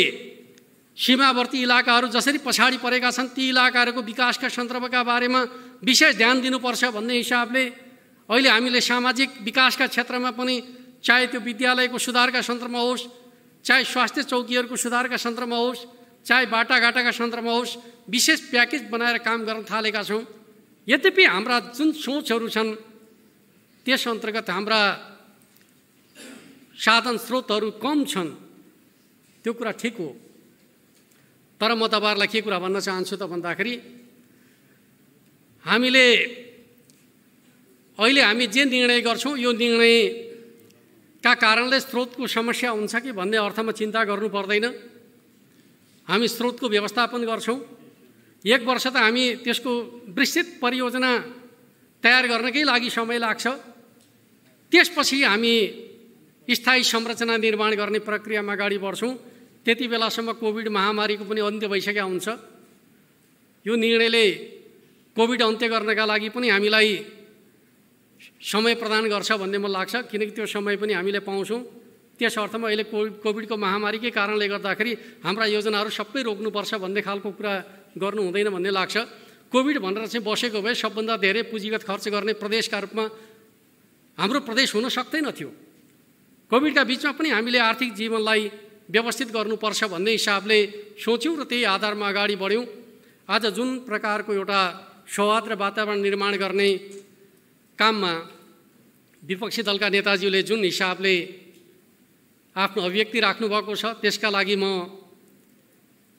सीमावर्ती इलाकाहरू जसरी पछाडि परेका छन्, ती इलाकाहरूको विकासका सन्दर्भका बारेमा विशेष ध्यान दिनुपर्छ भन्ने हिसाबले अहिले हामीले सामाजिक विकासका क्षेत्रमा पनि, चाहे त्यो विद्यालयको सुधारका सन्दर्भमा होस्, चाहे स्वास्थ्य चौकीहरूको सुधारका सन्दर्भमा होस्, चाहे बाटाघाटाका सन्दर्भमा होस्, विशेष प्याकेज बनाएर काम गर्न थालेका छौँ। यद्यपि हाम्रा जुन सोचहरू छन् त्यस अन्तर्गत हाम्रा साधन स्रोतहरू कम छन्, त्यो कुरा ठिक हो। तर म तपाईहरुलाई के कुरा भन्न चाहन्छु त भन्दाखेरि, हामीले अहिले हामी जे निर्णय गर्छौँ यो निर्णयका कारणले स्रोतको समस्या हुन्छ कि भन्ने अर्थमा चिन्ता गर्नु पर्दैन। हामी स्रोतको व्यवस्थापन गर्छौँ। 1 वर्ष त हामी त्यसको विस्तृत परियोजना तयार गर्नकै लागि समय लाग्छ। त्यसपछि हामी स्थायी संरचना निर्माण गर्ने प्रक्रियामा अगाडि बढ्छौँ। त्यति बेलासम्म कोभिड महामारीको पनि अन्त्य भइसकेको हुन्छ। यो निर्णयले कोभिड अन्त्य गर्नका लागि पनि हामीलाई समय प्रदान गर्छ भन्ने मलाई लाग्छ, किनकि त्यो समय पनि हामीले पाउँछौँ। त्यस अर्थमा अहिले कोभिडको महामारीकै कारणले गर्दाखेरि हाम्रा योजनाहरू सबै रोक्नुपर्छ भन्ने खालको कुरा गर्नु हुँदैन भन्ने लाग्छ। कोभिड भनेर चाहिँ बसेको भए सबभन्दा धेरै पुँजीगत खर्च गर्ने प्रदेशका रूपमा हाम्रो प्रदेश हुन सक्दैन थियो। कोभिडका बिचमा पनि हामीले आर्थिक जीवनलाई व्यवस्थित गर्नुपर्छ भन्ने हिसाबले सोच्यौँ र त्यही आधारमा अगाडि बढ्यौँ। आज जुन प्रकारको एउटा सौहार्द वातावरण निर्माण गर्ने काममा विपक्षी दलका नेताजीले जुन हिसाबले आफ्नो अभिव्यक्ति राख्नुभएको छ, त्यसका लागि म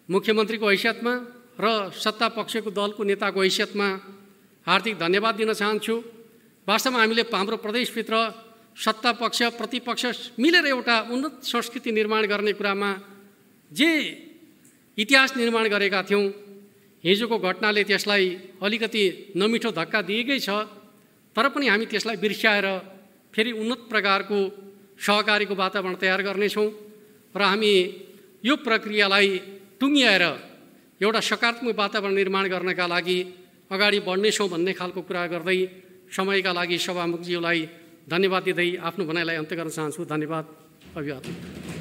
मुख्यमन्त्रीको हैसियतमा र सत्ता पक्षको दलको नेताको हैसियतमा हार्दिक धन्यवाद दिन चाहन्छु। वास्तवमा हामीले हाम्रो प्रदेशभित्र सत्ता पक्ष प्रतिपक्ष मिलेर एउटा उन्नत संस्कृति निर्माण गर्ने कुरामा जे इतिहास निर्माण गरेका थियौँ, हिजोको घटनाले त्यसलाई अलिकति नमिठो धक्का दिएकै छ, तर पनि हामी त्यसलाई बिर्स्याएर फेरि उन्नत प्रकारको सहकारीको वातावरण तयार गर्नेछौँ र हामी यो प्रक्रियालाई टुङ्ग्याएर एउटा सकारात्मक वातावरण निर्माण गर्नका लागि अगाडि बढ्नेछौँ भन्ने खालको कुरा गर्दै समयका लागि सभामुखज्यूलाई धन्यवाद दिँदै आफ्नो भनाइलाई अन्त्य गर्न चाहन्छु। धन्यवाद। अभिवादन।